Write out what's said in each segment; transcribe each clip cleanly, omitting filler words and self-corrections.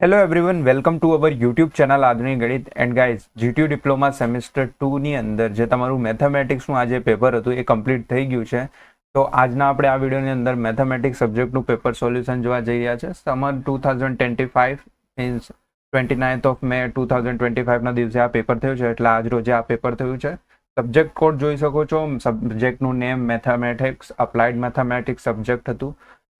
Hello everyone, welcome to our YouTube channel આધુનિક ગણિત. And guys, GTU diploma semester 2 ની અંદર જે તમારું મેથેમેટિક્સનું આજે પેપર હતું એ કમ્પ્લીટ થઈ ગયું છે. તો આજના આપણે આ વિડીયોની અંદર મેથેમેટિક્સ સબ્જેક્ટનું પેપર સોલ્યુશન જોવા જઈ રહ્યા છે. સમર 2025 મીન્સ 29th ઓફ મે 2025ના દિવસે આ પેપર થયું છે, એટલે આજ રોજે આ પેપર થયું છે. સબ્જેક્ટ કોડ જોઈ શકો છો. સબ્જેક્ટનું name mathematics applied mathematics subject હતું.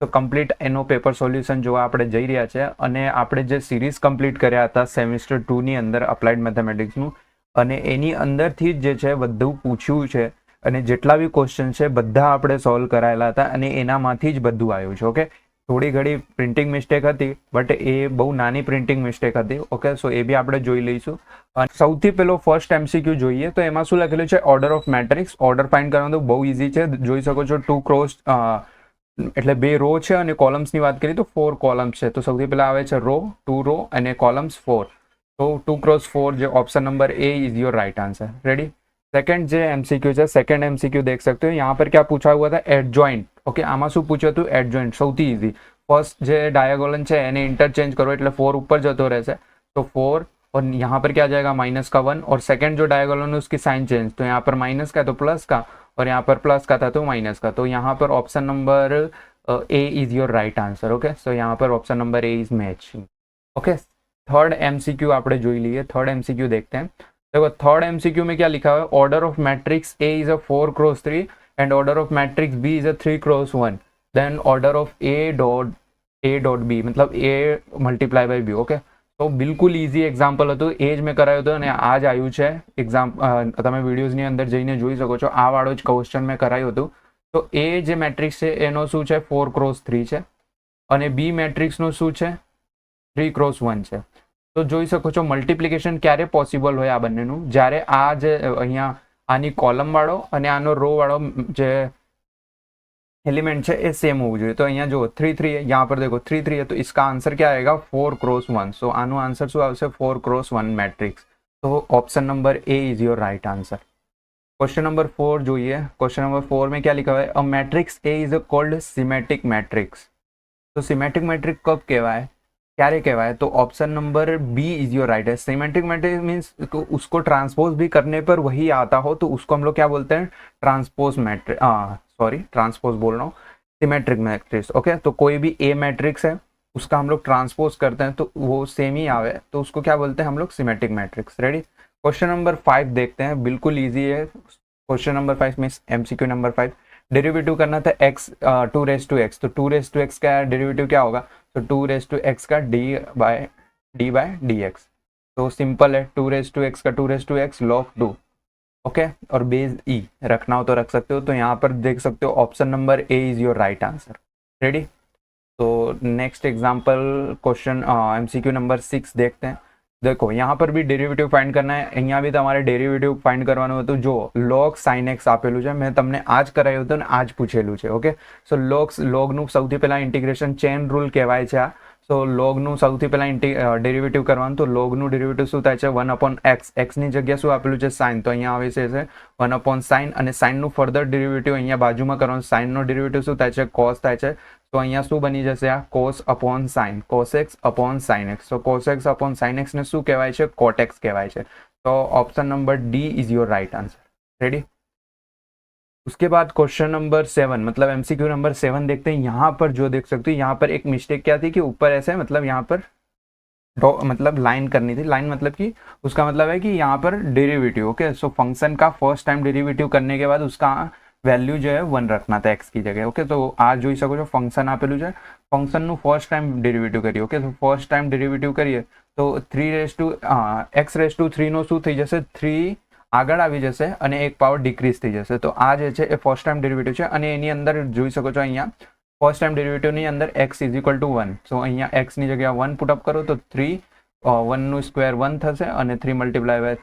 તો કમ્પ્લીટ એનો પેપર સોલ્યુશન જોવા આપણે જઈ રહ્યા છે. અને આપણે જે સિરીઝ કમ્પ્લીટ કર્યા હતા સેમિસ્ટર 2ની અંદર અપ્લાઇડ મેથેમેટિક્સનું, અને એની અંદરથી જ જે છે બધું પૂછ્યું છે અને જેટલા બી ક્વેશ્ચન છે બધા આપણે સોલ્વ કરાયેલા હતા અને એનામાંથી જ બધું આવ્યું છે. ઓકે, થોડી ઘણી પ્રિન્ટિંગ મિસ્ટેક હતી, બટ એ બહુ નાની પ્રિન્ટિંગ મિસ્ટેક હતી. ઓકે, સો એ બી આપણે જોઈ લઈશું. અને સૌથી પહેલો ફર્સ્ટ એમસીક્યુ જોઈએ તો એમાં શું લખેલું છે? Order of matrix. Order find કરવાનું તો બહુ ઇઝી છે, જોઈ શકો છો. 2 ક્રોસ એટલે 2 રો છે અને કોલમ્સની વાત કરીએ તો 4 કોલમ્સ છે. તો સૌથી પહેલા આવે છે રો, 2 રો અને કોલમ્સ 4. તો 2 ક્રોસ 4 જે option number A is your right answer. Ready. Second जो एमसीक्यू है, सेकंड एमसीक्यू देख सकते हो. यहाँ पर क्या पूछा हुआ था? एडजॉइंट. ओके, आमा शू पूछ्યું હતું? एडजॉइंट. સૌથી ઇઝી. फर्स्ट જે डायगोनल છે એને इंटरचेंज करो એટલે 4 ऊपर જતો રહેશે. तो 4 और यहाँ पर क्या आ जाएगा? माइनस का 1. और सेकंड जो डायगोनल है उसकी साइन चेंज, तो यहाँ पर माइनस का तो प्लस का, और यहाँ पर प्लस का था तो माइनस का. तो यहाँ पर option number A is your right answer. Okay, so यहाँ पर option number A is matching. Okay, third MCQ આપણે જોઈ લઈએ. थर्ड एमसीक्यू देखते हैं. देखो, थर्ड एमसीक्यू में क्या लिखा हुआ है? Order of matrix A is a 4 cross 3 and order of matrix B is a 3 cross 1. Then order of A dot B मतलब A multiply by B. Okay, તો બિલકુલ ઇઝી એક્ઝામ્પલ હતું. એ જ મેં કરાયું હતું અને આ જ આવ્યું છે એક્ઝામ. તમે વિડીયોઝની અંદર જઈને જોઈ શકો છો. આ વાળો જ ક્વેશ્ચન મેં કરાયું હતું. તો એ જે મેટ્રિક્સ છે એનો શું છે? 4 ક્રોસ 3 છે અને બી મેટ્રિક્સનું શું છે? 3 ક્રોસ 1 છે. તો જોઈ શકો છો મલ્ટિપ્લિકેશન ક્યારે પોસિબલ હોય આ બંનેનું? જ્યારે આ જે અહીંયા આની કોલમ વાળો અને આનો રો વાળો જે एलिमेंट है ये सेम होना चाहिए. तो अँ जो 3 3 है, यहाँ पर देखो 3 3 है, तो इसका आंसर क्या आएगा? 4 क्रॉस 1. सो आनो आंसर शू आवशे? 4 क्रॉस 1 मैट्रिक्स. तो option number A is your right answer. Question number 4 जो है, क्वेश्चन नंबर 4 में क्या लिखा हुआ है? A matrix A is called symmetric matrix. तो सिमेट्रिक मैट्रिक्स कब कहवाय, क्यारे कहवाय? तो option number B is your right है. सिमेट्रिक मैट्रिक्स मीन्स उसको ट्रांसपोज भी करने पर वही आता हो तो उसको हम लोग क्या बोलते हैं? Transpose matrix. सॉरी, ट्रांसपोज बोल रहा हूँ, सिमेट्रिक मैट्रिक्स. ओके, तो कोई भी ए मैट्रिक्स है उसका हम लोग ट्रांसपोज करते हैं तो वो सेम ही आवे, तो उसको क्या बोलते हैं हम लोग? Symmetric matrix. Ready. Question number 5 देखते हैं. बिल्कुल इजी है. Question number 5 means MCQ number 5. Derivative करना था एक्स 2 रेस टू एक्स. तो 2 रेस टू एक्स का डेरिवेटिव क्या होगा? तो 2 रेस टू एक्स का डी बाय डी एक्स. तो सिंपल है. 2 रेस टू एक्स का 2 raise to x log 2. Okay, और बेस ई रखना हो तो रख सकते हो. तो यहाँ पर देख सकते हो option number A is your right answer. Ready. तो next example question MCQ number 6 देखते हैं. देखो, यहाँ पर भी डेरिवेटिव फाइंड करना है. અહીંયા બી તમારે ડેરિવેટિવ ફાઇન્ડ કરવાનું હતું. જો log sin x આપેલું છે, મેં તમને આજ કરાયું હતું ને આજ પૂછેલું છે. ઓકે, સો લોગનું સૌથી પહેલા ઇન્ટિગ્રેશન ચેન રૂલ કહેવાય છે આ. સો લોગનું સૌથી પહેલા ડેરિવેટિવ કરવાનું. તો લોગનું ડેરિવેટિવ શું થાય છે? 1/x. એક્સની જગ્યા શું આપેલું છે? સાઇન. તો અહીંયા આવે છે 1/sin અને સાઇનનું ફર્ધર ડેરિવેટિવ અહીંયા બાજુમાં કરવાનું. સાઇનનો ડેરિવેટિવ શું થાય છે? કોસ થાય છે. તો અહીંયા શું બની જશે? આ cos upon sine, cos x upon sine x. તો cos x upon sine x ને શું કહેવાય છે? કોટ એક્સ કહેવાય છે. तो option number D is your right answer. Ready. उसके बाद क्वेश्चन नंबर 7 मतलब एमसीक्यू नंबर 7 देखते हैं. यहाँ पर जो देख सकते हो, यहाँ पर एक मिस्टेक क्या थी कि ऊपर ऐसे मतलब यहाँ पर मतलब लाइन करनी थी. लाइन मतलब कि उसका मतलब है कि यहाँ पर डेरिवेटिव. ओके, सो फंक्शन का फर्स्ट टाइम डेरिवेटिव करने के बाद उसका वैल्यू जो है 1 रखना था एक्स की जगह. ओके, तो आ જોઈ શકો છો ફંક્શન આપેલું છે. ફંક્શનનું ફર્સ્ટ ટાઈમ ડેરિવેટિવ કરીએ. ઓકે, તો ફર્સ્ટ ટાઈમ ડેરિવેટિવ કરીએ તો 3 raise to x raise to 3 નો શું થઈ જશે? 3 આગળ આવી જશે અને એક પાવર ડિક્રીઝ થઈ જશે. તો આ જે છે એ ફર્સ્ટ ટાઈમ ડેરિવેટિવ છે અને એની અંદર જોઈ શકો છો અહીંયા ફર્સ્ટ ટાઈમ ડેરિવેટિવની અંદર x ઇઝ ઇક્વલ ટુ 1. સો અહીંયા x ની જગ્યા 1 પુટ અપ કરો તો 3 1 નું સ્ક્વેર 1 થશે અને 3 multiply by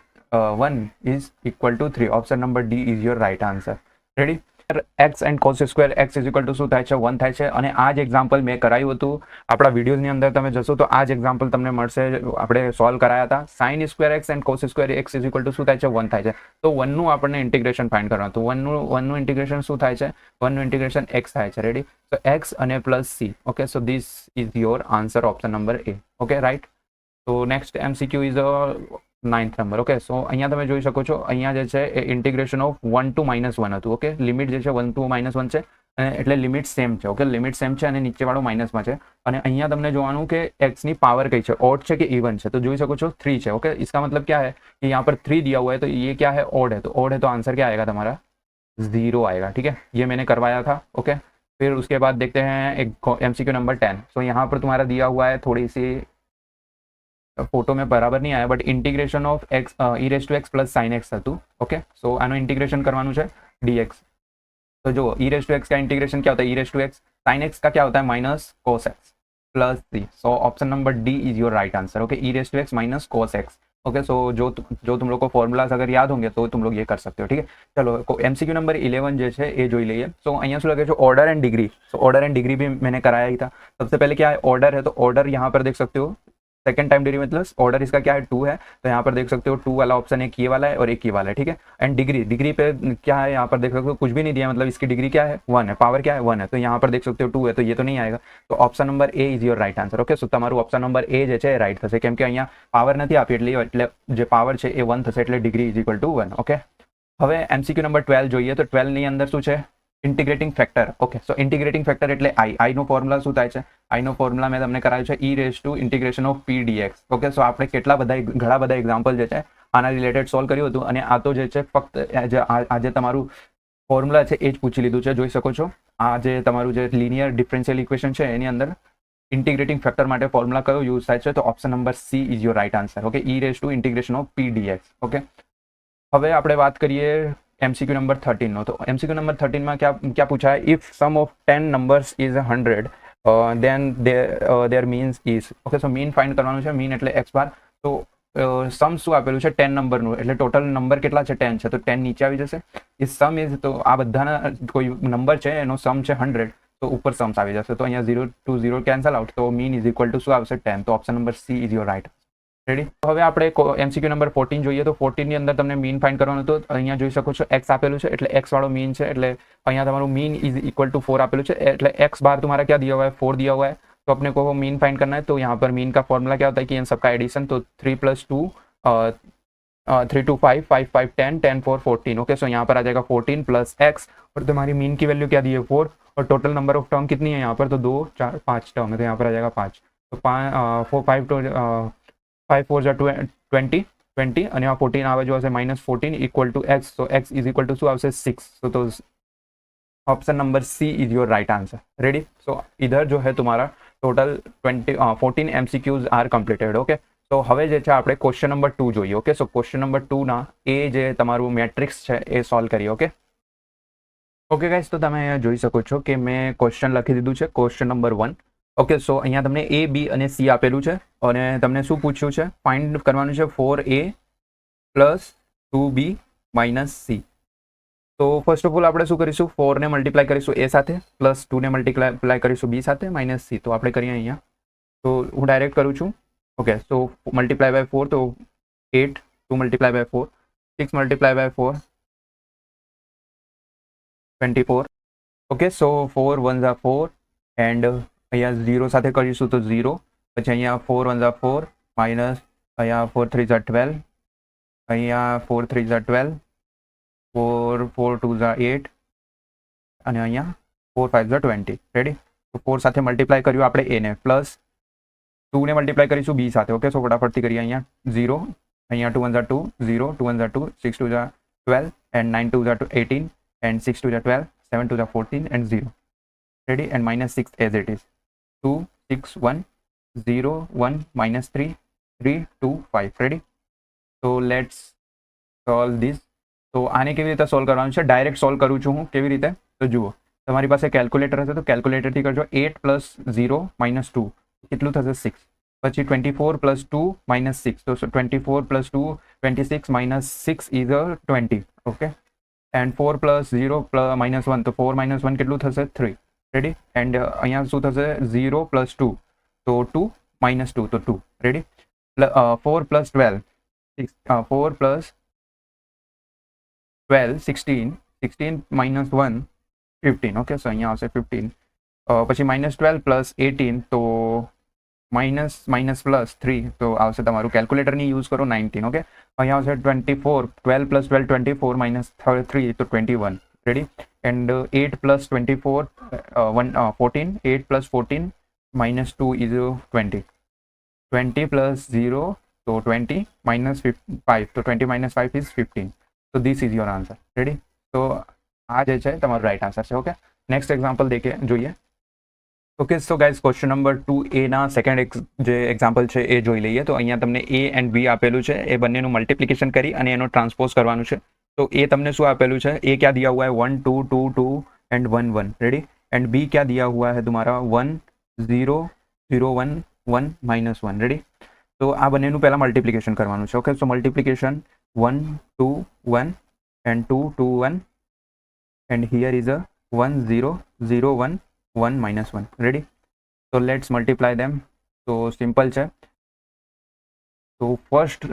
1 is equal to 3. Option number D is your right answer. Ready. X and cos square x is equal to શું થાય છે 1 થાય છે. અને આ જ એક્ઝામ્પલ મેં કરાવ્યું હતું આપણા વિડીયોઝની અંદર, તમે જશો તો આ જ એક્ઝામ્પલ તમને મળશે, આપણે સોલ્વ કરાયા હતા. Sine square x and cos square x is equal to શું થાય છે 1 થાય છે. તો 1 નું આપણને ઇન્ટિગ્રેશન ફાઇન્ડ કરવાનું હતું. 1 નું ઇન્ટિગ્રેશન શું થાય છે? 1 નું ઇન્ટિગ્રેશન એક્સ થાય છે. રેડી? સો એક્સ અને plus C. Okay, so this is your answer, option number A. Okay, right. તો નેક્સ્ટ MCQ ઇઝ 9th નંબર. ઓકે, સો અહીંયા તમે જોઈ શકો છો, અહીંયા જે છે એ ઇન્ટિગ્રેશન ઓફ 1 to -1 હતું. ઓકે, લિમિટ જે છે 1 to -1 છે, અને એટલે લિમિટ સેમ છે. ઓકે, લિમિટ સેમ છે અને નીચેવાળો માઇનસમાં છે. અને અહીંયા તમને જોવાનું કે x ની પાवर કઈ છે, ઓડ છે કે इवन છે. तो જોઈ શકો છો 3 છે. ओके, इसका मतलब क्या है कि यहाँ पर 3 दिया हुआ है, तो ये क्या है? ऑड है. तो ऑड है तो आंसर क्या आएगा तुम्हारा? 0 आएगा. ठीक है, ये मैंने करवाया था. ओके, फिर उसके बाद देखते हैं एक MCQ नंबर 10. सो यहाँ पर तुम्हारा दिया हुआ है, थोड़ी सी फोटो में बराबर नहीं आया, but integration of x e⁻x plus sine x હતું. ओके, सो આનો इंटीग्रेशन करवाનું છે dx. तो जो e⁻x का इंटीग्रेशन क्या होता है? e⁻x साइन एक्स का क्या होता है? Minus cos x plus 3. So option number D is your right answer. Okay, e⁻x minus cos x. Okay, so जो तुम लोग को फॉर्मूलाज अगर याद होंगे तो तुम लोग ये कर सकते हो. ठीक है, चलो MCQ नंबर 11 जो है ये જોઈ લઈએ. सो અહીંયા શું લખે છે? Order and degree. So order and degree भी मैंने कराया ही था. सबसे पहले क्या है? ऑर्डर है, तो ऑर्डर यहाँ पर देख सकते हो, second time derivative plus order इसका क्या है? 2 है. तो यहाँ पर देख सकते हो 2 वाला ऑप्शन एक ये वाला है और एक ये वाला है. ठीक है, एंड डिग्री, डिग्री पे क्या है? यहाँ पर देख सकते हो कुछ भी नहीं दिया, मतलब इसकी डिग्री क्या है? 1 है. पावर क्या है? 1 है. तो यहाँ पर देख सकते हो 2 है, तो ये तो नहीं आएगा. तो option number A is your right answer. Okay, so તમારું ઓપ્શન નંબર એ જે છે એ રાઈટ થશે, કેમ કે અહીંયા પાવર નથી આપી, એટલે જે પાવર છે એ 1 થશે, એટલે degree is equal two 1. Okay, હવે MCQ નંબર 12 જોઈએ. તો 12 ની અંદર શું છે? Integrating factor. ઓકે, સો ઇન્ટિગ્રેટિંગ ફેક્ટર એટલે i નો ફોર્મ્યુલા શું થાય છે? i નો ફોર્મ્યુલા મેં તમને કરાવ્યું છે e⁻ઇન્ટિગ્રેશન ઓફ p dx. ઓકે, સો આપણે ઘણા બધા એક્ઝામ્પલ જે છે આના રિલેટેડ સોલ્વ કર્યું હતું, અને આ તો જે છે ફક્ત આજે તમારું ફોર્મ્યુલા છે એ જ પૂછી લીધું છે. જોઈ શકો છો, આ જે તમારું જે લિનિયર ડિફરન્શિયલ ઇક્વેશન છે એની અંદર ઇન્ટિગ્રેટિંગ ફેક્ટર માટે ફોર્મ્યુલા કયો યુઝ થાય છે? તો option number C is your right answer. Okay, e⁻ઇન્ટિગ્રેશન ઓફ p dx. ઓકે, હવે આપણે વાત કરીએ MCQ नंबर 13 નો. तो MCQ नंबर 13 में क्या पूछा है? If sum of 10 numbers is 100 then their means is. Okay, so mean find करવાનું છે. मीन એટલે x બાર. તો સમ શું આપેલું છે? 10 નંબરનું, એટલે ટોટલ નંબર કેટલા છે? 10 છે. તો 10 નીચે આવી જશે. ઇફ સમ ઇઝ, તો આ બધાના કોઈ નંબર છે એનો સમ છે 100, તો ઉપર સમ્સ આવી જશે. તો અહીંયા 0 to 0 કેન્સલ આઉટ, તો મીન ઇઝ ઇક્વલ ટુ શું આવશે? 10. તો option number C is your right. Ready? હવે આપણે MCQ નંબર 14 જોઈએ. તો 14 ની અંદર તમને મીન ફાઇન્ડ કરવાનું હતું. અહીંયા જોઈ શકો છો x આપેલું છે, એટલે x વાળો मीन છે, એટલે અહીંયા તમારું मीन इज इक्वल टू 4 આપેલું છે, એટલે x बार तुम्हारा क्या दिया हुआ है? 4 दिया हुआ है. तो अपने को मीन फाइंड करना है. तो यहाँ पर मीन का फॉर्मूला क्या होता है कि इन सबका एडिशन. तो 3 + 2 3 2 5 5 5 10 10 4 14. ओके, सो यहाँ पर आ जाएगा 14 प्लस x, और तुम्हारी मीन की वैल्यू क्या दी है? 4, और टोटल नंबर ऑफ टर्म कितनी है यहाँ पर? तो 2 4 5 टर्म है, तो यहाँ पर आ जाएगा 5. तो 5 4 जा 20 અને આ 14 આવે જો હશે -14 ઇક્વલ ટુ x. તો x ઇઝ ઇક્વલ ટુ શું આવશે? 6. तो option number C is your right answer. Ready? So इधर जो है तुम्हारा total 14 MCQs are completed. Okay, तो હવે જે છે આપણે ક્વેશ્ચન નંબર 2 જોઈએ. ઓકે, સો ક્વેશ્ચન નંબર 2 ના એ જે તમારું મેટ્રિક્સ છે એ સોલ્વ કરીએ. ઓકે ઓકે ગાઈસ, તો તમે અહીંયા જોઈ શકો છો કે મેં ક્વેશ્ચન લખી દીધું છે, ક્વેશ્ચન નંબર 1. ઓકે, સો અહીંયા તમને A, B અને C આપેલું છે, અને તમને શું પૂછ્યું છે? ફાઇન્ડ કરવાનું છે 4A + 2B - C. તો ફર્સ્ટ ઓફ ઓલ આપણે શું કરીશું? 4 ને મલ્ટીપ્લાય કરીશું A સાથે, પ્લસ 2 ને મલ્ટીપ્લાય કરીશું B સાથે, -C. તો આપણે કરીએ અહીંયા. તો હું ડાયરેક્ટ કરું છું. ઓકે, સો મલ્ટીપ્લાય બાય 4, તો 8, 2 multiply by 4, 6 multiply by 4, 24. Okay, so 4 1 ઝા 4, એન્ડ અહીંયા 0 સાથે કરીશું તો 0, પછી અહીંયા 4 1 ઝા 4, માઇનસ અહીંયા 4 3 ઝા 12, અહીંયા 4 3 ઝા 12, 4 2 ઝા 8, અને અહીંયા 4 5 ઝા 20. રેડી? તો 4 સાથે મલ્ટીપ્લાય કર્યું આપણે A ને, પ્લસ 2 ને મલ્ટીપ્લાય કરીશું B સાથે. ઓકે, સો ફટાફટથી કરીએ. અહીંયા 0, અહીંયા 2 1 Jha 2, 0, 2 1 Jha 2, 6 2 Jha 12, and 9 2 Jha 18, and 6 2 Jha 12, 7 2 Jha 14, and 0. Ready? And -6 as it is. 2 6 1 0 1 -3 3 2 5. Ready? તો લેટ્સ સોલ્વ ધીસ. તો આને કેવી રીતે સોલ્વ કરવાનું છે? ડાયરેક્ટ સોલ્વ કરું છું હું. કેવી રીતે? તો જુઓ, તમારી પાસે કેલ્ક્યુલેટર હશે તો કેલ્ક્યુલેટરથી કરજો. 8 + 0 -2 કેટલું થશે? 6. પછી 24 + 2 -6, તો 24 + 2 26 -6 is 20. Okay, and 4 plus 0 minus 1, તો 4 માઇનસ 1 કેટલું થશે? 3. રેડી. એન્ડ અહીંયા શું થશે? 0 પ્લસ 2, તો 2 માઇનસ 2, તો 2. Ready. 4 plus 12, 4 plus 12 16, 16 minus 1 15. Okay, so અહીંયા આવશે 15. પછી માઇનસ 12 પ્લસ 18, તો માઇનસ પ્લસ 3, તો આવશે તમારું કેલ્ક્યુલેટરની યુઝ કરો 19. ઓકે, અહીંયા આવશે 24. 12 પ્લસ 12 24 માઇનસ 3, તો 21. Ready. And 8 plus 24 14. 8 plus 14 minus 2 is 20. 20 plus 0, so 20 minus 5, so 20 minus 5 is 15. So this is your answer. Ready? So આ જે છે તમારો રાઈટ આન્સર છે. ઓકે, નેક્સ્ટ એક્ઝામ્પલ જોઈએ. Okay, so guys question number 2A ના second જે example છે એ જોઈ લઈએ. તો અહીંયા તમને A એન્ડ B આપેલું છે, એ બંનેનું મલ્ટીપ્લિકેશન કરી અને એનો ટ્રાન્સપોઝ કરવાનું છે. તો A તમને શું આપેલું છે? A क्या दिया हुआ है? 1 2 2 2 एंड 1 1. रेडी. एंड B क्या दिया हुआ है तुम्हारा? 1 0 0 1 1 माइनस 1. रेडी. तो આ બંનેનું પહેલાં મલ્ટીપ્લિકેશન કરવાનું છે. Okay, so multiplication 1 2 1 and 2 2 1 and here is a 1 0 0 1 1 minus 1. Ready? So let's multiply them. So simple છે. તો ફર્સ્ટ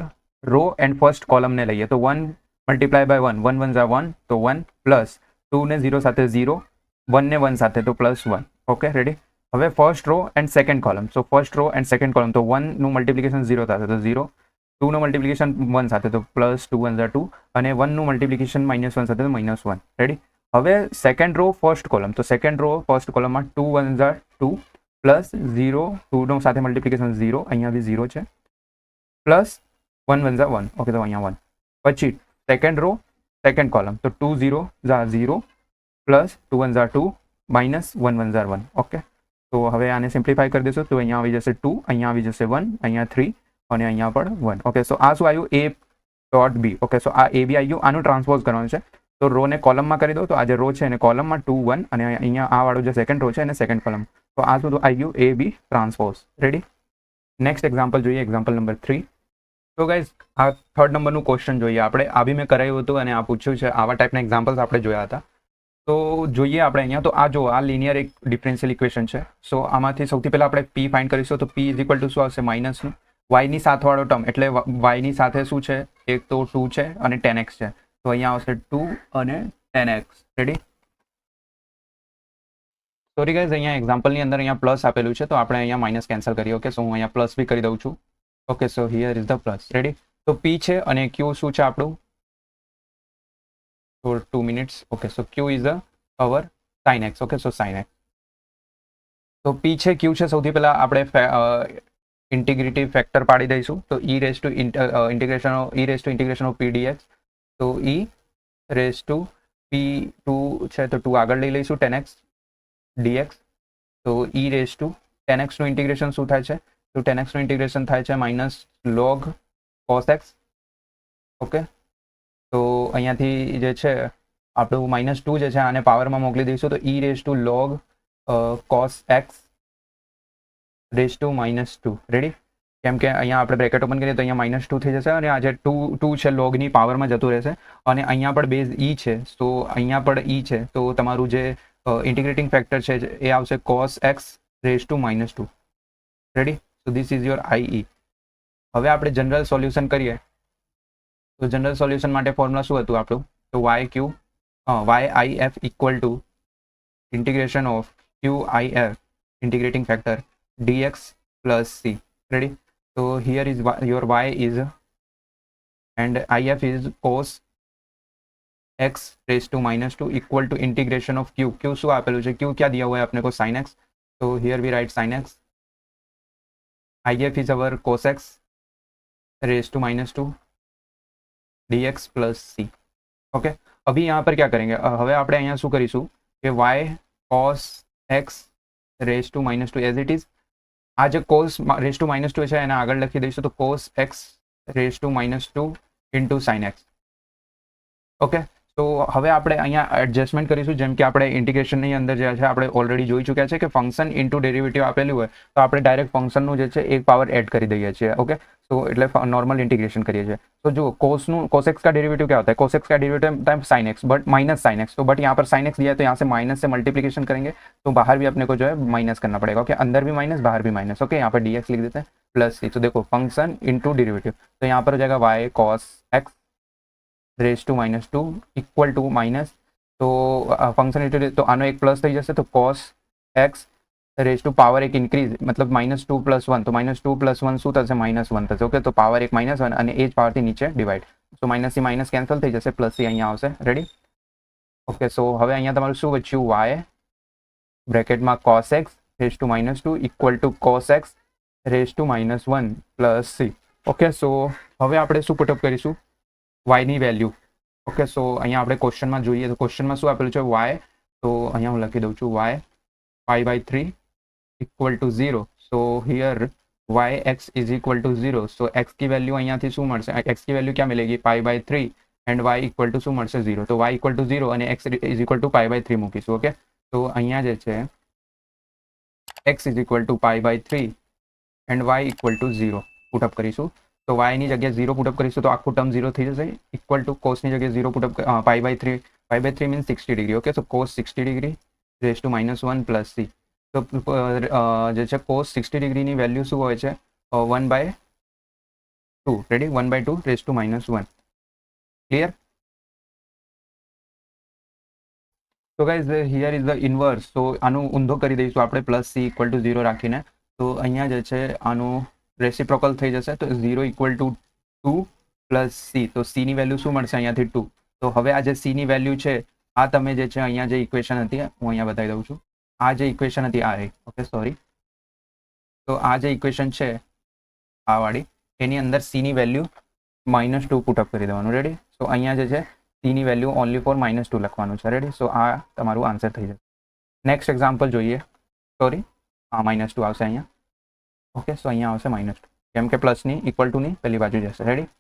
રો એન્ડ ફર્સ્ટ કોલમને લઈએ. તો 1 મલ્ટીપ્લાય બાય 1, 1 1 1, તો 1 પ્લસ 2 ને 0 સાથે 0, 1 ને 1 સાથે તો પ્લસ 1. Okay, ready. હવે first row and second column. So first row and second column, તો 1 નું મલ્ટીપ્લિકેશન 0 સાથે તો 0, 2 નું મલ્ટીપ્લિકેશન 1 સાથે તો પ્લસ 2 1 2, અને 1 નું મલ્ટીપ્લિકેશન માઇનસ 1 સાથે તો માઇનસ 1. રેડી. હવે સેકન્ડ રો ફર્સ્ટ કોલમ, તો સેકન્ડ રો ફર્સ્ટ કોલમમાં 2 1 2 પ્લસ 0, 2 નો સાથે મલ્ટીપ્લિકેશન 0, અહીંયા બી 0 છે, પ્લસ 1 1 1. ઓકે, તો અહીંયા 1. પછી સેકન્ડ રો સેકન્ડ કોલમ, તો 2 0 0 પ્લસ 2 1 2 માઇનસ 1 1 1. ઓકે, તો હવે આને સિમ્પ્લિફાય કરી દેશો. તો અહીંયા આવી જશે 2, અહીંયા આવી જશે 1, અહીંયા 3 અને અહીંયા પણ 1. ઓકે, સો આ શું આવ્યું? A dot B. ઓકે, સો આ A B આવી ગયું. આનું ટ્રાન્સપોઝ કરવાનું છે. તો રોને કોલમમાં કરી દો. તો આ જે રો છે એને કોલમમાં 2 1, અને અહીંયા આ વાળો જે સેકન્ડ રો છે એને સેકન્ડ કોલમ. તો આ શું આવી ગયું? A B transpose. Ready. Next example જોઈએ, એક્ઝામ્પલ નંબર 3. તો ગાઈઝ આ થર્ડ નંબરનું ક્વેશ્ચન જોઈએ આપણે. આ બી મેં કરાયું હતું અને આ પૂછ્યું છે. આવા ટાઈપના એક્ઝામ્પલ્સ આપણે જોયા હતા. તો જોઈએ આપણે અહીંયા. તો આ જો આ લિનિયર એક ડિફરન્શિયલ ઇક્વેશન છે. સો આમાંથી સૌથી પહેલાં આપણે P ફાઇન્ડ કરીશું. તો P ઇઝ ઇક્વલ ટુ શું આવશે? માઇનસનું વાયની સાથવાળો ટર્મ, એટલે વાયની સાથે શું છે? એક તો 2 છે અને 10x છે. તો અહીંયા આવશે 2 અને 10x. રેડી. સોરી ગાઈઝ, અહીંયા એક્ઝામ્પલની અંદર અહીંયા પ્લસ આપેલું છે, તો આપણે અહીંયા માઇનસ કેન્સલ કરીએ. ઓકે, સો હું અહીંયા પ્લસ બી કરી દઉં છું. Okay, so here is the plus. Ready. તો P છે અને Q શું છે આપણું? for 2 minutes. Okay, so Q is our sin x. Okay, so sin x. તો P છે, Q છે. સૌથી પહેલા આપણે ઇન્ટિગ્રેટિવ ફેક્ટર પાડી દઈશું. તો e raise to integration of p dx. તો e રેઝ ટુ p2 છે, તો 2 આગળ લઈ લઈશું, 10x dx. તો e રેઝ ટુ 10x નું ઇન્ટિગ્રેશન શું થાય છે? તો 10x નું ઇન્ટિગ્રેશન થાય છે minus log cos x. Okay, તો અહીંયાથી જે છે આપણું -2 જે છે આને પાવરમાં મોકલી દઈશું. તો e raise to log cos x raise to -2. Ready. કેમ કે અહીંયા આપણે બ્રેકેટ ઓપન કરીએ તો અહીંયા -2 થઈ જશે, અને આ જે 2 છે લોગની પાવરમાં જતું રહેશે, અને અહીંયા પણ બેઝ e છે, તો અહીંયા પણ e છે. તો તમારું જે ઇન્ટિગ્રેટિંગ ફેક્ટર છે એ આવશે cos x raise to -2. Ready. So this is your IE. હવે આપણે જનરલ સોલ્યુશન કરીએ. તો જનરલ સોલ્યુશન માટે ફોર્મ્યુલા શું હતું આપણું? તો YIF equal to integration of QIF integrating factor dx plus c. Ready. તો here is your y is and IF is cos x raise to -2 equal to integration of q. q શું આપેલું છે? q क्या दिया हुआ है अपने को? sin x. तो here we write sin x. IF is our cos x raise to -2 dx plus c. Okay, अभी यहाँ पर क्या करेंगे? હવે આપણે અહીંયા શું કરીશું કે y cos x raise to -2 as it is. આ જે cos રેઝ ટુ -2 છે એને આગળ લખી દઈશું. તો cos x raise to -2 into sin x. Okay, તો હવે આપણે અહીંયા એડજસ્ટમેન્ટ કરીશું, જેમ કે આપણે ઇન્ટિગ્રેશનની અંદર જે છે આપણે ઓલરેડી જોઈ ચૂક્યા છે કે ફંક્શન ઇન્ટુ ડેરિવેટિવ આપેલું હોય તો આપણે ડાયરેક્ટ ફંક્શનનું જે છે એક પાવર એડ કરી દઈએ છીએ. ओके, तो એટલે नॉर्मल इंटीग्रेशन करिए છીએ. तो जो cos x का डेरिवेटिव क्या होता है, cos x का derivative time sin x but minus sin x. तो बट यहाँ पर sin x दिया है तो यहाँ से माइनस से मल्टीप्लीकेशन करेंगे तो बाहर भी अपने को जो है माइनस करना पड़ेगा. ओके, अंदर भी माइनस बाहर भी माइनस. ओके, यहाँ पर dx लिख देते हैं प्लस c. तो देखो फंक्शन इंटू डेरिवेटिव, तो यहाँ पर हो जाएगा y cos x raise to -2 equal to minus, तो फंक्शन इंटू तो आनो एक प्लस થઈ જશે તો cos x raise to power એક ઇન્ક્રીઝ મતલબ -2 + 1, તો -2 + 1 શું થશે, -1 થશે. ઓકે, તો પાવર એક -1 અને એ જ પાવરથી નીચે ડિવાઈડ, તો માઇનસ થી માઇનસ કેન્સલ થઈ જશે, પ્લસ થી અહીંયા આવશે. રેડી? ઓકે, સો હવે અહીંયા તમારું શું બચ્યું, y બ્રેકેટમાં cos x raise to -2 equal to cos x raise to -1 plus c. Okay, so હવે આપણે શું પુટઅપ કરીશું, y ની વેલ્યુ. ઓકે, સો અહીંયા આપણે ક્વેશ્ચનમાં જોઈએ તો ક્વેશ્ચનમાં શું આપેલું છે, y. તો અહીંયા હું લખી દઉં છું y π/3 equal to 0. So here yx is equal to 0. So x की वैल्यू અહીંયાથી શું મળશે, x की वैल्यू क्या मिलेगी, π/3 and y equal to શું મળશે 0. તો y equal to 0 અને x is equal to π/3 મૂકીશું. ઓકે, તો અહીંયા જે છે x is equal to π/3 and y equal to 0 put up કરીશું. તો y ની જગ્યાએ 0 પુટઅપ કરીશું તો આખું ટર્મ 0 થઈ જશે, ઇક્વલ ટુ cos ની જગ્યાએ 0 પુટઅપ π/3 મીન્સ 60 ડિગ્રી. ઓકે, તો cos 60 degree raise to -1 plus c. તો જે છે cos 60 ડિગ્રીની વેલ્યુ શું હોય છે, 1/2. રેડી? 1/2 raise to -1. ક્લિયર? તો guys here is the inverse. તો આનું ઊંધો કરી દઈશું આપણે પ્લસ c ઇક્વલ ટુ 0 રાખીને. તો અહીંયા જે છે આનું રેસિપ્રોકલ થઈ જશે, તો 0 ઇક્વલ ટુ 2 પ્લસ c. તો c ની વેલ્યુ શું મળશે અહીંયાથી 2. તો હવે આ જે c ની વેલ્યુ છે આ તમે જે છે અહીંયા જે ઇક્વેશન હતી હું અહીંયા બતાવી દઉં છું, આ જે ઇક્વેશન હતી આ રહી. Okay, sorry. તો આ જે ઇક્વેશન છે આ વાળી, એની અંદર c ની વેલ્યુ -2 પુટઅપ કરી દેવાનું. રેડી? સો અહીંયા જે છે c ની વેલ્યુ ઓનલી ફોર -2 લખવાનું છે. રેડી? સો આ તમારું આન્સર થઈ જશે. નેક્સ્ટ એક્ઝામ્પલ જોઈએ. સોરી, હા -2 આવશે અહીંયા. ઓકે, સો અહીંયા આવશે -2 કેમ કે પ્લસની ઇક્વલ ટુની પેલી બાજુ જશે. રેડી?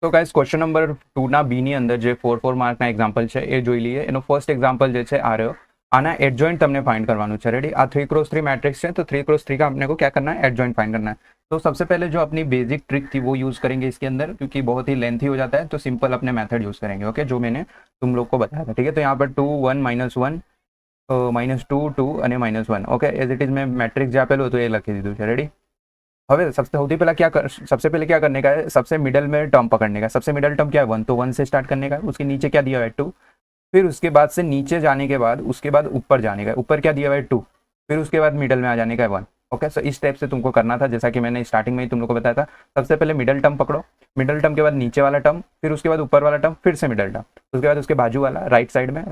તો ગાઈઝ ક્વેશ્ચન નંબર 2 ના બી ની અંદર જે 4 માર્કના એક્ઝામ્પલ છે એ જોઈ લઈએ. એનો ફર્સ્ટ એક્ઝામ્પલ જે છે આ રહ્યો. आना एडजॉइंट તમને फाइंड करवाना है. रेडी? आ 3x3 मैट्रिक्स है, तो 3x3 का अपने को क्या करना है, एडजॉइंट फाइंड करना है. तो सबसे पहले जो अपनी बेसिक ट्रिक थी वो यूज़ करेंगे इसके अंदर, क्योंकि बहुत ही लेंथी हो जाता है, तो सिंपल अपने मेथड यूज़ करेंगे. ओके, जो मैंने तुम लोग को बताया था. ठीक है? तो यहाँ पर 2 1 -1 -2 2 અને -1. ओके, एज इट इज मैं मैट्रिक्स જે આપેલું હતું એ લખી દીધું છે. રેડી? હવે सबसे पहले क्या करने का है, सबसे मिडल में टर्म पकड़ने का. सबसे मिडल टर्म क्या है, 1. तो 1 से स्टार्ट करने का. उसके नीचे क्या दिया हुआ है, 2. फिर उसके बाद से नीचे जाने के बाद उसके बाद ऊपर जाने का. ऊपर क्या दिया हुआ है, 2. फिर उसके बाद मिडल में आ जाने का है 1. ओके, सो इस टाइप से तुमको करना था, जैसा कि मैंने स्टार्टिंग में ही तुम लोग को बताया था. सबसे पहले मिडल टर्म पकड़ो, मिडल टर्म के बाद नीचे वाला टर्म, फिर उसके बाद ऊपर वाला टर्म, फिर से मिडल टर्म, उसके बाद उसके बाजू वाला राइट साइड में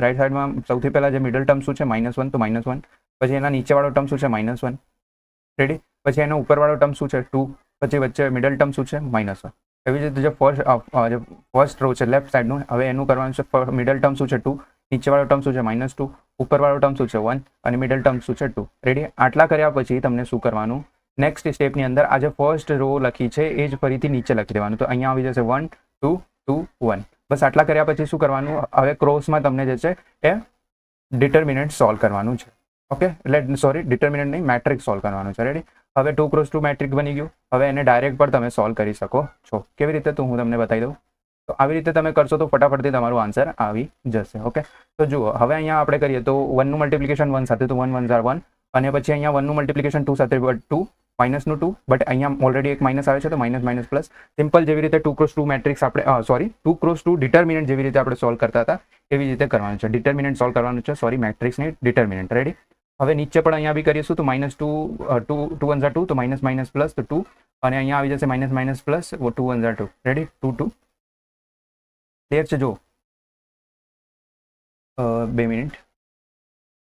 સૌથી પહેલા જે મિડલ ટર્મ શું છે, -1. તો -1. પછી એના નીચે વાળો ટર્મ શું છે, -1. રેડી? પછી એનો ઉપર વાળો ટર્મ શું છે, 2. પછી વચ્ચે મિડલ ટર્મ શું છે, -1. એવી જ રીતે જે ફર્સ્ટ રો છે લેફ્ટ સાઈડનું, હવે એનું કરવાનું છે. મિડલ ટર્મ શું છે, 2. નીચે વાળો ટર્મ શું છે, -2. ઉપર વાળો ટર્મ શું છે, 1. અને મિડલ ટર્મ શું છે, 2. રેડી? આટલા કર્યા પછી તમને શું કરવાનું, નેક્સ્ટ સ્ટેપની અંદર આ જે ફર્સ્ટ રો લખી છે એ જ ફરીથી નીચે લખી દેવાનું. તો અહીંયા આવી જશે 1 2 2 1. બસ આટલા કર્યા પછી શું કરવાનું, હવે ક્રોસમાં તમને જે છે એ ડિટર્મિનન્ટ સોલ્વ કરવાનું છે. ઓકે, એટલે સોરી ડિટર્મિનન્ટ નહીં, મેટ્રિક્સ સોલ્વ કરવાનું છે. રેડી? હવે 2x2 મેટ્રિક્સ બની ગયું. હવે એને ડાયરેક્ટ પર તમે સોલ્વ કરી શકો છો. કેવી રીતે, તો હું તમને બતાવી દઉં. તો આવી રીતે તમે કરશો તો ફટાફટથી તમારું આન્સર આવી જશે. ઓકે, તો જુઓ હવે અહીંયા આપણે કરીએ તો 1 નું મલ્ટિપ્લિકેશન 1 સાથે, તો 1 1 1. અને પછી અહીંયા 1 નું મલ્ટિપ્લિકેશન 2 સાથે, 2 માઇનસનું 2. બટ અહીંયા ઓલરેડી એક માઇનસ આવે છે તો માઇનસ પ્લસ. સિમ્પલ જેવી રીતે 2x2 મેટ્રિક્સ આપણે 2x2 ડિટર્મિનન્ટ જેવી રીતે આપણે સોલ્વ કરતા હતા એવી રીતે કરવાનું છે. ડિટર્મિનન્ટ સોલ્વ કરવાનું છે, સોરી મેટ્રિક્સની ડિટર્મિનન્ટ. રેડી? હવે નીચે પણ અહીંયા બી કરીશું તો -2 2 1 2, તો માઇનસ પ્લસ તો 2. અને અહીંયા આવી જશે માઇનસ પ્લસ 2 1 2. રેડી? 2 2. ક્લિયર છે? જો 2 મિનિટ.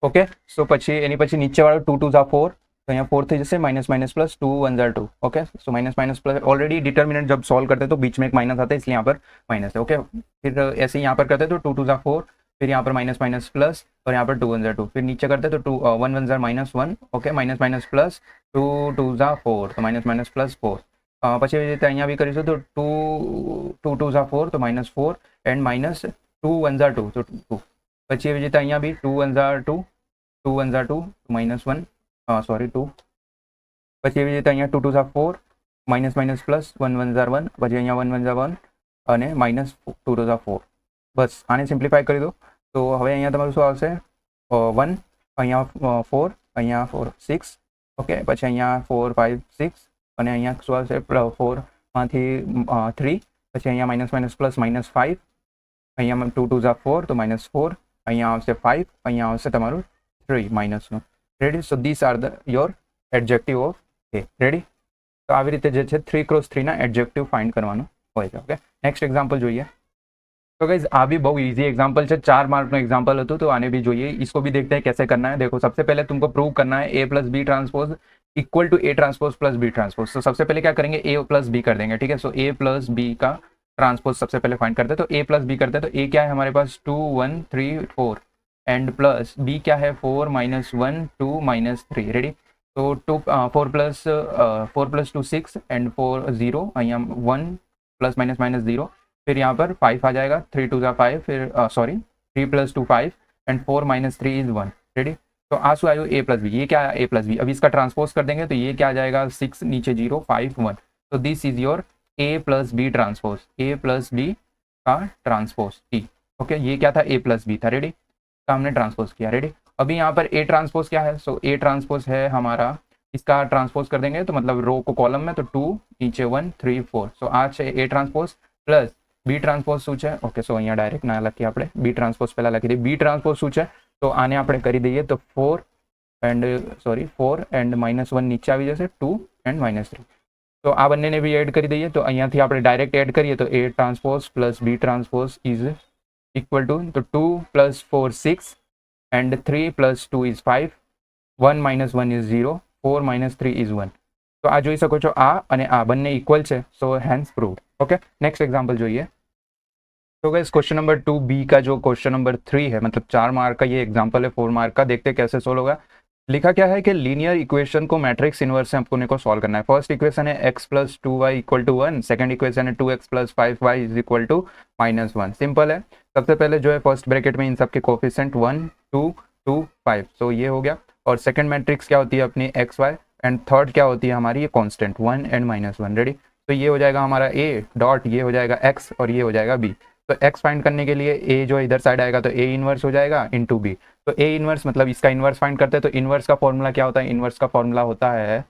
ઓકે, સો પછી એની પછી નીચે વાળો 2 2 4, तो यहाँ 4 થઈ જશે, minus plus 2 1 2. Okay, so minus plus already determinant जब सॉल्व करते हैं तो बीच में एक माइनस आता है, इसलिए यहाँ पर माइनस है. ओके, फिर ऐसे ही यहाँ पर करते हैं तो 2 2 4, फिर यहाँ पर माइनस प्लस और यहाँ पर 2 1 2. फिर नीचे करते हैं तो 1 1 -1. ओके, माइनस प्लस 2 2 4, तो माइनस प्लस 4. પછી એવી રીતે અહીંયા બી કરીશું તો 2 2 4, તો -4 એન્ડ 2 1 ઝા 2 તો 2 પછી એવી રીતે અહીંયા બી 2 1 ઝા 2 2 1 ઝા 2 -1 સોરી 2 પછી એવી રીતે અહીંયા 2 2 Jha 4 minus minus plus 1 1 Jha 1 પછી અહીંયા 1 1 ઝા 1 અને -2 2 ઝા 4 બસ આને સિમ્પ્લિફાય કરી દો તો હવે અહીંયા તમારું શું આવશે 1 અહીંયા 4 અહીંયા 4 6 ઓકે પછી અહીંયા 4 5 6 અને અહીંયા શું આવશે 4 માંથી 3 પછી અહીંયા માઇનસ માઇનસ પ્લસ -5 અહીંયા 2 2 ઝા 4 તો -4 અહીંયા આવશે 5 અહીંયા આવશે તમારું 3 માઇનસનું ready so this are the your adjective of A ready તો આવી રીતે જે છે 3x3 ના એડજેક્ટિવ ફાઇન્ડ કરવાનું હોય છે ઓકે नेक्स्ट एग्जाम्पल જોઈએ तो गाइज आ भी बहुत इजी एग्जाम्पल है 4 मार्क में एग्जाम्पल हो तो आने भी જોઈએ इसको भी देखते हैं कैसे करना है देखो सबसे पहले तुमको प्रूव करना है a plus B transpose equal to A transpose plus B transpose तो सबसे पहले क्या करेंगे a प्लस बी कर देंगे ठीक है सो a प्लस बी का ट्रांसपोज सबसे पहले फाइंड करते हैं तो a प्लस बी करते हैं तो a क्या है हमारे पास 2 1 3 4 एंड प्लस b क्या है 4 -1 2 -3 रेडी तो 4 प्लस 2 6 एंड 4 0 અહીંયા 1 प्लस माइनस माइनस 0 फिर यहाँ पर 5 आ जाएगा 3 2 ज़ा 5 फिर sorry 3 plus 2 5 and 4 - 3 is 1 ready तो आंसू आयो a प्लस बी ये क्या है a प्लस बी अब इसका ट्रांसपोज कर देंगे तो ये क्या आ जाएगा 6 नीचे 0 5 1 तो this is your a plus B transpose a plus B का ट्रांसपोज टी ओके ये क्या था a प्लस बी था रेडी तो हमने ट्रांसपोज किया रेडी अभी यहाँ पर a ट्रांसपोज क्या है सो a ट्रांसपोज है हमारा इसका ट्रांसपोज कर देंगे तो मतलब रो को कॉलम में तो 2 नीचे 1 3 4 सो आज है A transpose plus B transpose શું છે ઓકે સો અહીંયા ડાયરેક્ટ ના લખીએ આપણે બી ટ્રાન્સપોઝ પહેલા લખી દઈએ બી ટ્રાન્સપોઝ શું છે તો આને આપણે કરી દઈએ તો 4 એન્ડ સોરી 4 એન્ડ -1 નીચે આવી જશે 2 એન્ડ -3 તો આ બંનેને બી એડ કરી દઈએ તો અહીંયાથી આપણે ડાયરેક્ટ એડ કરીએ તો A transpose plus B transpose is equal to તો 2 + 4 6 એન્ડ 3 + 2 ઇઝ 5 1 - 1 ઇઝ 0 4 - 3 ઇઝ 1 तो आ જોઈ શકો છો આ અને આ બંને ઇક્વલ છે so hence proved okay next example જોઈએ तो गाइस क्वेश्चन नंबर 2b का जो क्वेश्चन नंबर 3 है मतलब 4 मार्क का ये एग्जांपल है 4 मार्क का देखते हैं कैसे सोल्व होगा लिखा क्या है कि लीनियर इक्वेशन को मैट्रिक्स इनवर्स से अपने को सॉल्व करना है फर्स्ट इक्वेशन है x + 2y = 1 सेकंड इक्वेशन है 2x + 5y = -1 सिंपल है सबसे पहले जो है फर्स्ट ब्रैकेट में इन सब के कोफिशिएंट 1 2 2 5 सो ये हो गया और सेकंड मैट्रिक्स क्या होती है अपनी xy एंड थर्ड क्या होती है हमारी ये कांस्टेंट 1 एंड -1 रेडी तो ये हो जाएगा हमारा a डॉट ये हो जाएगा x और ये हो जाएगा b तो x फाइंड करने के लिए a जो इधर साइड आएगा तो a इनवर्स हो जाएगा इनटू b तो a इनवर्स मतलब इसका इनवर्स फाइंड करते हैं तो इनवर्स का फॉर्मूला क्या होता है इनवर्स का फॉर्मूला होता है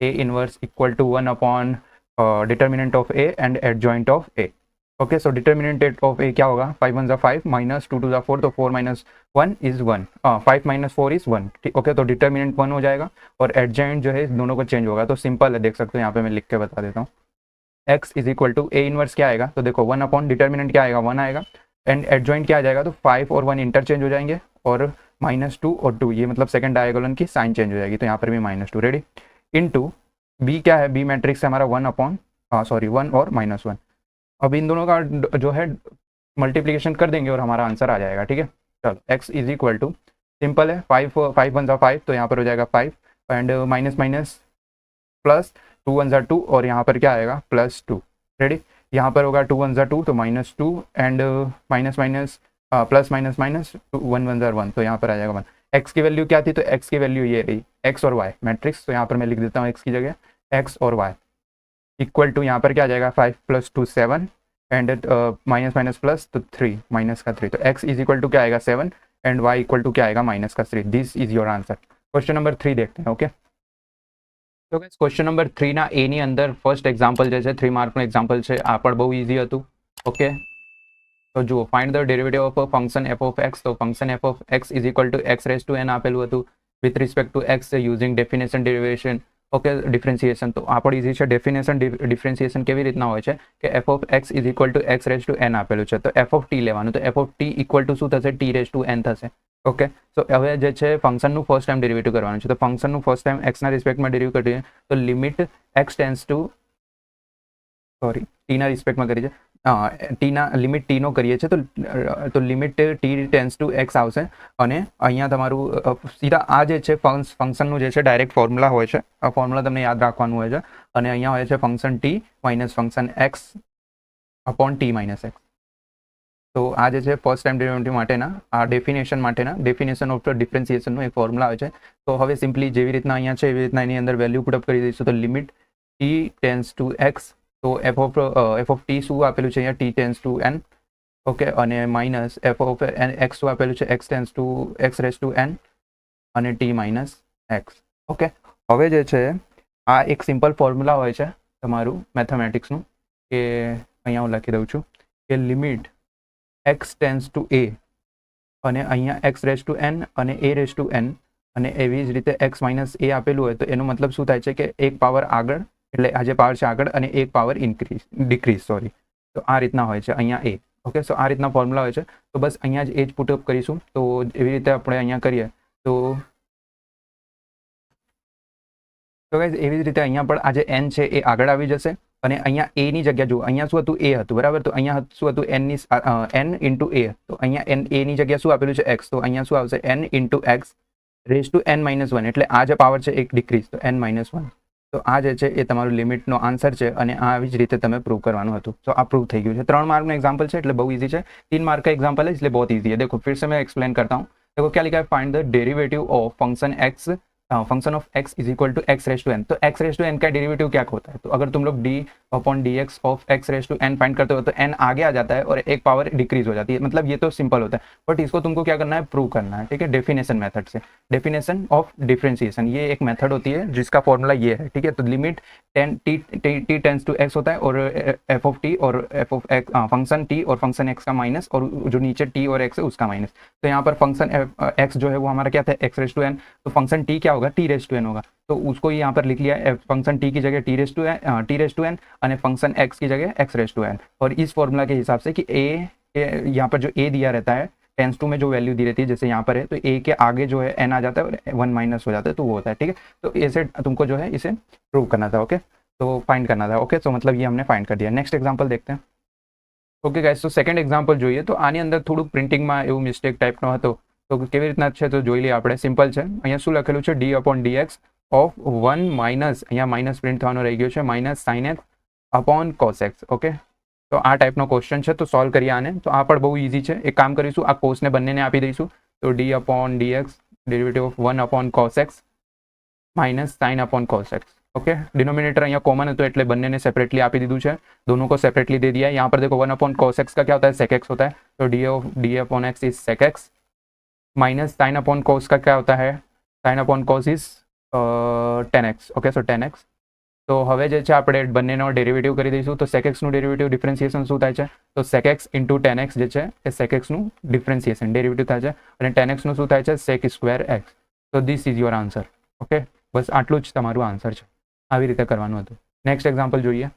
a inverse equal to 1 upon determinant of a and adjoint of a okay so determinant of a क्या होगा 5 1 ज़ा 5 -2 2 ज़ा 4 तो 4 - 1 इज 1 5 - 4 इज 1 ठीक ओके तो डिटर्मिनेंट 1 हो जाएगा और एडजॉइंट जो है दोनों को चेंज होगा तो सिंपल है देख सकते हो यहाँ पे मैं लिख के बता देता हूँ x is equal to a inverse क्या आएगा तो देखो 1 अपॉन डिटर्मिनेंट क्या आएगा 1 आएगा एंड एडजॉइंट क्या आ जाएगा तो 5 और 1 इंटरचेंज हो जाएंगे और -2 और 2 ये मतलब सेकंड डायगोनल की साइन चेंज हो जाएगी तो यहाँ पर भी -2 रेडी इनटू b क्या है b मैट्रिक्स है हमारा 1 अपॉन सॉरी 1 और -1 अब इन दोनों का जो है मल्टीप्लिकेशन कर देंगे और हमारा आंसर आ जाएगा ठीक है चलो x is equal to simple है 5 1 ज़ा 5 तो यहाँ पर हो जाएगा 5 एंड माइनस माइनस प्लस 2 1 ज़ा 2 और यहाँ पर क्या आएगा +2 रेडी यहाँ पर होगा 2 1 ज़ा 2 तो -2 and minus minus plus minus minus 1 1 ज़ा 1 तो यहाँ पर आ जाएगा 1 x की वैल्यू क्या थी तो x की वैल्यू ये रही x और y मैट्रिक्स तो यहाँ पर मैं लिख देता हूँ x की जगह x और y इक्वल टू यहाँ पर क्या आ जाएगा 5 + 2 7 एंड माइनस माइनस प्लस तो 3 माइनस का 3 तो x इज इक्वल टू क्या आएगा 7 एंड y इक्वल टू क्या आएगा -3 this is your answer question number 3 देखते हैं ओके तो गाइस क्वेश्चन नंबर 3 ના a ની અંદર ફર્સ્ટ એક્ઝામ્પલ જે છે 3 માર્કનું એક્ઝામ્પલ છે આ પણ બહુ ઈઝી હતું ઓકે તો જુઓ find the derivative of a function f of x તો function f of x is equal to x raise to n આપેલું હતું with respect to x using definition derivation okay differentiation તો આ પણ easy છે definition differentiation કેવી રીતના હોય છે કે f of x is equal to x raise to n આપેલું છે તો f of t લેવાનું તો f of t equal to શું થશે t રેઝ ટુ n થશે ઓકે સો હવે જે છે ફંક્શનનું ફર્સ્ટ ટાઈમ ડેરિવેટિવ કરવાનું છે તો ફંક્શનનું ફર્સ્ટ ટાઈમ x ના રિસ્પેક્ટમાં ડેરિવ કરીએ તો limit x tends to sorry t ના રિસ્પેક્ટમાં કરીએ t ના લિમિટ t નો કરીએ છે તો limit t tends to x આવશે અને અહીંયા તમારું સીધા આ જે છે ફંક્શનનું જે છે ડાયરેક્ટ ફોર્મ્યુલા હોય છે આ ફોર્મ્યુલા તમને યાદ રાખવાનું હોય છે અને અહીંયા હોય છે function t minus function x upon t minus x તો આ જે છે ફર્સ્ટ ટાઈમ ડેરિવેટિવ માટેના આ ડેફિનેશન ઓફ ડિફરન્સિએશનનો એક ફોર્મ્યુલા આવે છે. તો હવે સિમ્પલી જેવી રીતના અહીંયા છે એવી રીતના એની અંદર વેલ્યુ પુટઅપ કરી દઈશું. તો limit T tends to X, તો એફ ઓફ ટી શું આપેલું છે અહીંયા, T tends to N, okay, અને માઇનસ એફ ઓફ એક્સ શું આપેલું છે, X tends to X raise to N અને ટી માઇનસ એક્સ. ઓકે, હવે જે છે આ એક સિમ્પલ ફોર્મ્યુલા હોય છે તમારું મેથેમેટિક્સનું, કે અહીંયા હું લખી દઉં છું કે લિમિટ એક્સ ટેન્સ ટુ એ અને અહીંયા એક્સ રેસ ટુ એન અને એ રેસ ટુ એન, અને એવી જ રીતે એક્સ માઇનસ એ આપેલું હોય તો એનો મતલબ શું થાય છે કે એક પાવર આગળ, એટલે આ જે પાવર છે આગળ અને એક પાવર ડિક્રીઝ, સોરી. તો આ રીતના હોય છે અહીંયા એ. ઓકે, સો આ રીતના ફોર્મ્યુલા હોય છે. તો બસ અહીંયા જ એ જ પુટઅપ કરીશું. તો એવી રીતે આપણે અહીંયા કરીએ તો ગાઈઝ એવી જ રીતે અહીંયા પણ આ જે એન છે એ આગળ આવી જશે અને અહીંયા એ ની જગ્યા જુઓ, અહીંયા શું હતું, એ હતું, બરાબર. તો અહીંયા શું હતું, એન ઇન્ટુ એ. તો અહીંયા એન એ ની જગ્યા શું આપેલું છે, એક્સ. તો અહીંયા શું આવશે, N into X raise to N minus one, એટલે આ જે પાવર છે એક ડિક્રીઝ, તો એન માઇનસ વન. તો આ જે છે એ તમારું લિમિટનો આન્સર છે અને આવી જ રીતે તમે પ્રૂવ કરવાનું હતું. તો આ પ્રૂવ થઈ ગયું છે. 3 मार्क में एग्जाम्पल है, એટલે બહુ ઈઝી છે. 3 मार्क का एग्जाम्पल है इसलिए बहुत ईजी है. देखो फिर से मैं एक्सप्लेन करता हूँ. देखो क्या लिखा है, find the derivative of function of x is equal to X raise to N. तो एक्स रेस टू एन का डेरिवेटिव क्या होता है, तो अगर तुम लोग D upon D X of X raise to N find करते हो तो एन आगे आ जाता है और एक पावर डिक्रीज हो जाती है. मतलब ये तो सिंपल होता है, बट इसको तुमको क्या करना है, प्रूव करना है. ठीक है, डेफिनेशन मेथड से, डेफिनेशन ऑफ डिफरेंशिएशन, ये एक मेथड होती है जिसका फॉर्मूला ये है. ठीक है, तो limit T tends to X होता है और एफ ऑफ टी और F of X, function T और फंक्शन एक्स का माइनस, और जो नीचे टी और एक्स है उसका माइनस. तो यहाँ पर फंक्शन एक्स जो है वो हमारा क्या था, एक्स रेस टू एन. तो फंक्शन टी क्या होगा, टी रेस टू एन होगा. तो उसको यहाँ पर लिख लिया, फंक्शन टी की जगह टी रेस टू एन और फंक्शन एक्स की जगह एक्स रेस टू एन. और इस फॉर्मूला के हिसाब से कि ए यहाँ पर जो ए दिया रहता है टेंस टू में जो वैल्यू दी रहती है, जैसे यहाँ पर है, तो ए के आगे जो है एन आ जाता है और 1 माइनस हो जाता है, तो वो होता है. ठीक है, तो ऐसे तुमको जो है इसे प्रूव करना था. ओके, तो फाइंड करना था. ओके, तो मतलब ये हमने फाइंड कर दिया. नेक्स्ट एग्जाम्पल देखते हैं. ઓકે ગાઈસ, તો સેકન્ડ એક્ઝામ્પલ જોઈએ. તો આની અંદર થોડુંક પ્રિન્ટિંગમાં એવું મિસ્ટેક ટાઈપનો હતો, તો કેવી રીતના છે તો જોઈ લઈએ આપણે. સિમ્પલ છે, અહીંયા શું લખેલું છે, D upon D x of 1 minus, અહીંયા માઇનસ પ્રિન્ટ થવાનો રહી ગયો છે, minus sine x upon cos x. Okay, તો આ ટાઈપનો ક્વેશ્ચન છે, તો સોલ્વ કરીએ આને. તો આ પણ બહુ ઇઝી છે. એક કામ કરીશું, આ કોસને બંનેને આપી દઈશું. તો D upon D x derivative of 1 upon cos x minus sine upon cos x. Okay, denominator यहाँ कॉमन है तो એટલે બંનેને सेपरेटली આપી દીધું છે, दोनों को सेपरेटली दे दिया है. यहाँ पर देखो 1 अपॉन कॉस एक्स का क्या होता है, सेक एक्स होता है. तो D upon X is sec X minus sine upon cos का क्या होता है, sine upon cos is tan X. Okay, so tan X. तो હવે જે છે આપણે બંનેનો ડેરિવેટિવ કરી દઈશું. તો સેક એક્સનું ડેરિવેટિવ ડિફરન્સિએશન શું થાય છે, તો sec X into tan X જે છે એ સેક એક્સનું ડિફરન્સિએશન ડેરિવેટિવ થાય છે, અને ટેન એક્સનું શું થાય છે, સેક સ્ક્વેર એક્સ. તો this is your answer. Okay, બસ આટલું જ તમારું આન્સર છે. આવી રીતે કરવાનું હતું. नेक्स्ट एग्जाम्पल જોઈએ.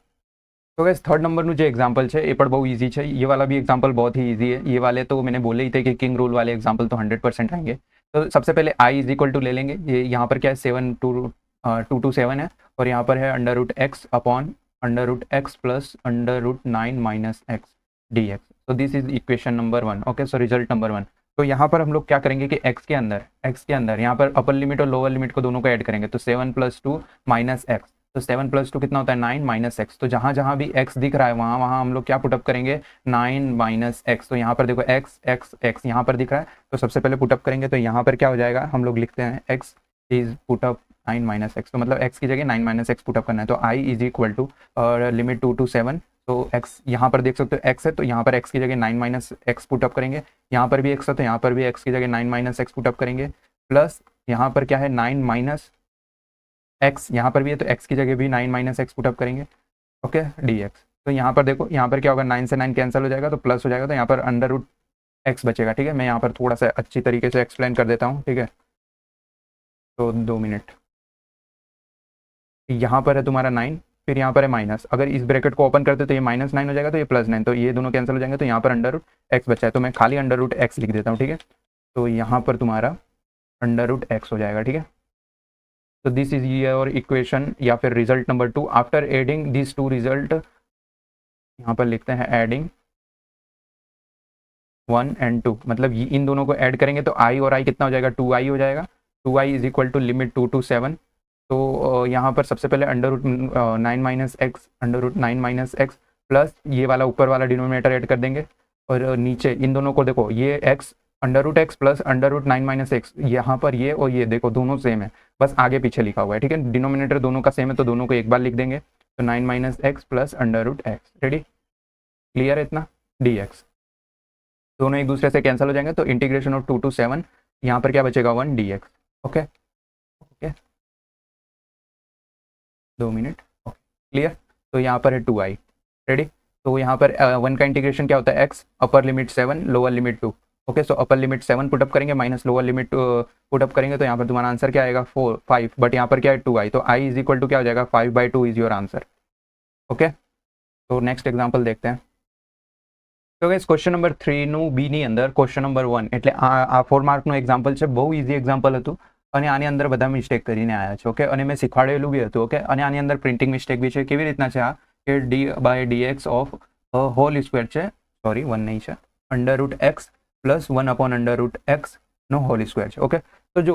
तो गैस थर्ड नंबर जो एग्जाम्पल है ये पर बहुत ईजी है. ये वाला भी एग्जाम्पल बहुत ही ईजी है. ये वाले तो मैंने बोले ही थे कि किंग रूल वाले एग्जाम्पल तो 100% आएंगे. तो सबसे पहले आई इज इक्वल टू ले लेंगे. ये यहाँ पर क्या है, 7 टू 7 है, और यहाँ पर है under root x upon under root x plus under root 9 minus x D x. तो this is equation number 1. Okay, so result number 1. तो यहाँ पर हम लोग क्या करेंगे कि x के अंदर यहाँ पर अपर लिमिट और लोअर लिमिट को दोनों को ऐड करेंगे. तो 7 + 2 माइनस एक्स. तो 7 + 2 कितना होता है, 9 माइनस एक्स. तो जहाँ जहाँ भी x दिख रहा है वहाँ हम लोग क्या पुटअप करेंगे, 9 माइनस एक्स. तो यहाँ पर देखो x यहाँ पर दिख रहा है, तो सबसे पहले पुटअप करेंगे. तो यहाँ पर क्या हो जाएगा, हम लोग लिखते हैं x is put up 9 minus x. तो मतलब x की जगह 9 माइनस एक्स पुटअप करना है. तो i इज इक्वल टू और लिमिट 2 to 7. तो x यहाँ पर देख सकते हो x है, तो यहाँ पर x की जगह 9 माइनस एक्स पुटअप करेंगे. यहाँ पर भी x है, तो यहाँ पर भी x की जगह 9 माइनस एक्स पुटअप करेंगे. प्लस यहाँ पर क्या है, 9 माइनस एक्स यहाँ पर भी है, तो x की जगह भी 9 माइनस एक्स पुटअप करेंगे. Okay, d x. तो यहाँ पर देखो, यहाँ पर क्या होगा, 9 से 9 कैंसिल हो जाएगा, तो प्लस हो जाएगा. तो यहाँ पर अंडर रूट एक्स बचेगा. ठीक है, मैं यहाँ पर थोड़ा सा अच्छी तरीके से एक्सप्लेन कर देता हूँ. ठीक है, तो 2 मिनट. यहाँ पर है तुम्हारा 9, फिर यहाँ पर है माइनस. अगर इस ब्रैकेट को ओपन करते तो ये -9 हो जाएगा, तो ये +9. तो ये दोनों कैंसिल हो जाएंगे, तो यहाँ पर अंडर रूट एक्स बचा है. तो मैं खाली अंडर रूट एक्स लिख देता हूँ. ठीक है, तो यहाँ पर तुम्हारा अंडर रूट एक्स हो जाएगा. ठीक है, तो दिस इज योर इक्वेशन या फिर result number 2. After adding this to result, यहाँ पर लिखते हैं एडिंग 1 and 2, मतलब इन दोनों को ऐड करेंगे तो i और i कितना हो जाएगा, 2i हो जाएगा. 2i is equal to limit 2 to 7. तो यहाँ पर सबसे पहले under root 9 minus X, under root 9 minus X plus ये वाला ऊपर वाला डिनोमिनेटर ऐड कर देंगे. और नीचे इन दोनों को देखो, ये x under root x plus under root 9 minus X, यहाँ पर ये और ये देखो दोनों सेम है, बस आगे पीछे लिखा हुआ है, ठीक है। डिनोमिनेटर दोनों का सेम है तो दोनों को एक बार लिख देंगे, तो 9 minus X plus under root X. Ready, clear है इतना? dx दोनों एक दूसरे से कैंसिल हो जाएंगे, तो इंटीग्रेशन ऑफ 2 to 7, यहाँ पर क्या बचेगा 1 dx। Okay okay, 2 minute, okay clear. तो यहाँ पर है 2i। रेडी, तो यहाँ पर 1 का इंटीग्रेशन क्या होता है, x upper limit 7 lower limit 2। Okay, so upper limit 7 put up करेंगे माइनस लोअर लिमिट पुटअप करेंगे, तो यहाँ पर तुम्हारा आंसर क्या आएगा 5, बट यहाँ पर क्या है 2i, तो i इज इक्वल टू क्या हो जाएगा 5/2 इज योर आंसर। ओके, तो नेक्स्ट एग्जाम्पल देखते हैं। તો ગાઈસ ક્વેશ્ચન નંબર 3 નું બી ની અંદર ક્વેશ્ચન નંબર 1 એટલે આ 4 માર્ક નું એક્ઝામ્પલ છે, બહુ ઈઝી એક્ઝામ્પલ હતું અને આની અંદર બધા મિસ્ટેક કરીને આવ્યા છે। ઓકે, અને મેં શીખવાડેલું બી હતું। ઓકે, અને આની અંદર પ્રિન્ટિંગ મિસ્ટેક બી છે। કેવી રીતના છે આ કે d/dx ઓફ હોલ સ્ક્વેર છે, સોરી 1 નહીં છે, under root x plus 1 upon under root x no whole square है। ओके, तो जो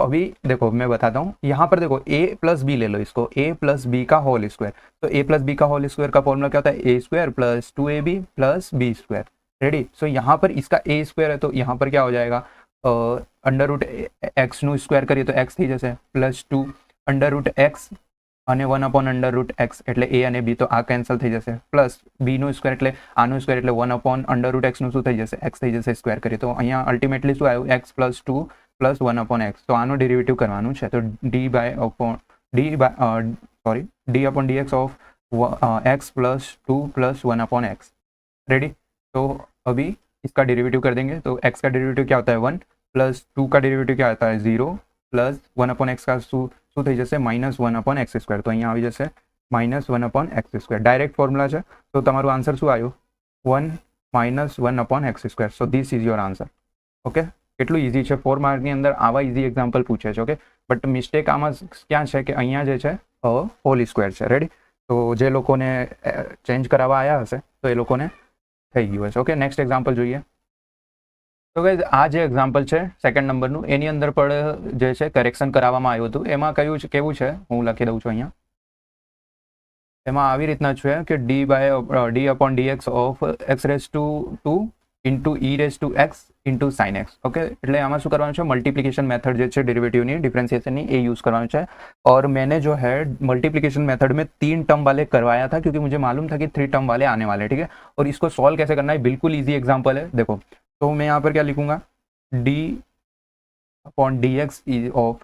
अभी देखो मैं बताता हूँ, यहाँ पर देखो a प्लस बी ले लो, इसको a प्लस बी का होल स्क्वायर, तो a प्लस बी का होल स्क्वायर का फॉर्मूला क्या होता है, a square plus 2ab plus b square. Ready, so यहाँ पर इसका a स्क्वायर है तो यहाँ पर क्या हो जाएगा अंडर रूट एक्स નું સ્ક્વેર કરીએ તો x થઈ જશે પ્લસ 2 અંડર રૂટ x અને 1 अपॉन अंडर रूट x એટલે a અને b તો આ કેન્સલ થઈ જશે, પ્લસ b નું સ્ક્વેર એટલે આનું સ્ક્વેર એટલે 1 अपॉन अंडर रूट x નું શું થઈ જશે, x થઈ જશે સ્ક્વેર કરીએ તો અહીંયા અલ્ટિમેટલી શું આવ્યું x plus 2 plus 1 upon x, તો આનું ડેરિવેટિવ કરવાનું છે, તો d upon dx of x plus 2 plus 1 upon x। Ready, तो अभी इसका डेरिवेटिव कर देंगे, तो x का डेरिवेटिव क्या होता है 1 प्लस 2 का डेरिवेटिव क्या आता है 0 प्लस 1 अपॉन x का શું થઈ જશે -1 अपॉन x સ્ક્વેર, તો અહીંયા આવી જશે -1 upon x square. Direct formula છે, તો તમારું આન્સર શું આવ્યું 1 -1 upon x square. So this is your answer. Okay, કેટલું ઇઝી છે, 4 માર્કની અંદર આવા ઇઝી એક્ઝામ્પલ પૂછે છે। ઓકે, બટ મિસ્ટેક આમાં ક્યાં છે કે અહીંયા જે છે હોલ સ્ક્વેર છે। રેડી, તો જે લોકોને ચેન્જ કરાવવા આવ્યા હશે તો એ લોકોને થઈ ગયું હશે। ઓકે, નેક્સ્ટ એક્ઝામ્પલ જોઈએ। તો ગાઈઝ આ જે એક્ઝામ્પલ છે સેકન્ડ નંબરનું, એની અંદર પણ જે છે કરેક્શન કરાવવામાં આવ્યું હતું। એમાં કયું છે કેવું છે હું લખી દઉં છું અહીંયા, એમાં આવી રીતના છે કે d upon dx of x raise to 2 into e raise to x into sine X. Okay, એટલે આમાં શું કરવાનું છે, મલ્ટીપ્લિકેશન મેથડ જે છે ડેરિવેટિવની डिफरेंशिएशन એ यूज़ करवाना है। और मैंने जो है मल्टीप्लिकेशन मेथड में 3 टर्म वाले करवाया था क्योंकि मुझे मालूम था कि 3 टर्म वाले आने वाले। ठीक है, और इसको सॉल्व कैसे करना है, बिल्कुल ईजी एग्जाम्पल है। देखो, तो मैं यहाँ पर क्या लिखूंगा d upon dx of,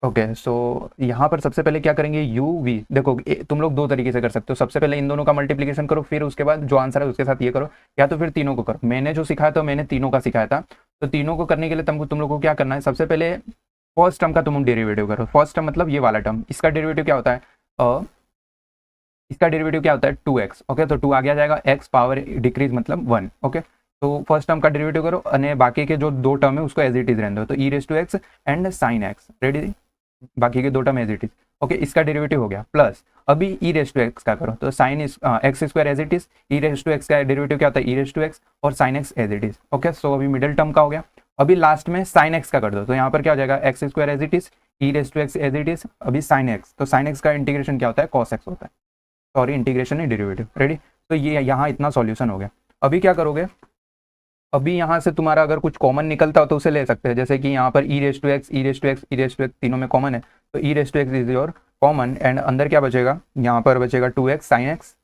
okay, so यहाँ पर सबसे पहले क्या करेंगे uv। देखो तुम लोग दो तरीके से कर सकते हो, सबसे पहले इन दोनों का मल्टीप्लिकेशन करो, फिर उसके बाद जो आंसर है उसके साथ ये करो, या तो फिर तीनों को करो। मैंने जो सिखाया था मैंने तीनों का सिखाया था, तो तीनों को करने के लिए तुम लोग को क्या करना है, सबसे पहले फर्स्ट टर्म का तुम डेरिवेटिव करो। फर्स्ट टर्म मतलब ये वाला टर्म, इसका डेरिवेटिव क्या होता है इसका डेरिवेटिव क्या होता है 2x। ओके, तो 2 आगे आ जाएगा, x पावर डिक्रीज मतलब 1। ओके, तो फर्स्ट टर्म का डेरिवेटिव करो और बाकी के जो दो टर्म है उसको एज इट इज रहने दो, तो e raise to x and sine x. Ready, बाकी के दो term as it is. Okay, इसका डेरिवेटिव हो गया, प्लस अभी ई रेस टू एक्स का करो, तो sine x square as it is, E raise to x का डेरिवेटिव क्या होता है ई रेस टू एक्स और sine x as it is. Okay, so अभी मिडिल टर्म का हो गया, अभी लास्ट में साइन एक्स का कर दो, तो यहाँ पर क्या हो जाएगा X square as it is, E raise to X as it is, अभी साइन एक्स, तो साइन एक्स का इंटीग्रेशन क्या होता है कॉस एक्स होता है, सॉरी इंटीग्रेशन नहीं डेरिवेटिव। रेडी, तो ये यहाँ इतना सॉल्यूशन हो गया। अभी क्या करोगे, अभी यहाँ से तुम्हारा अगर कुछ कॉमन निकलता हो तो उसे ले सकते हैं, जैसे कि यहाँ पर e raise to x, e raise to x, e raise to x तीनों में कॉमन है, तो e raise to x is your common, and अंदर क्या बचेगा, यहाँ पर बचेगा 2x sine x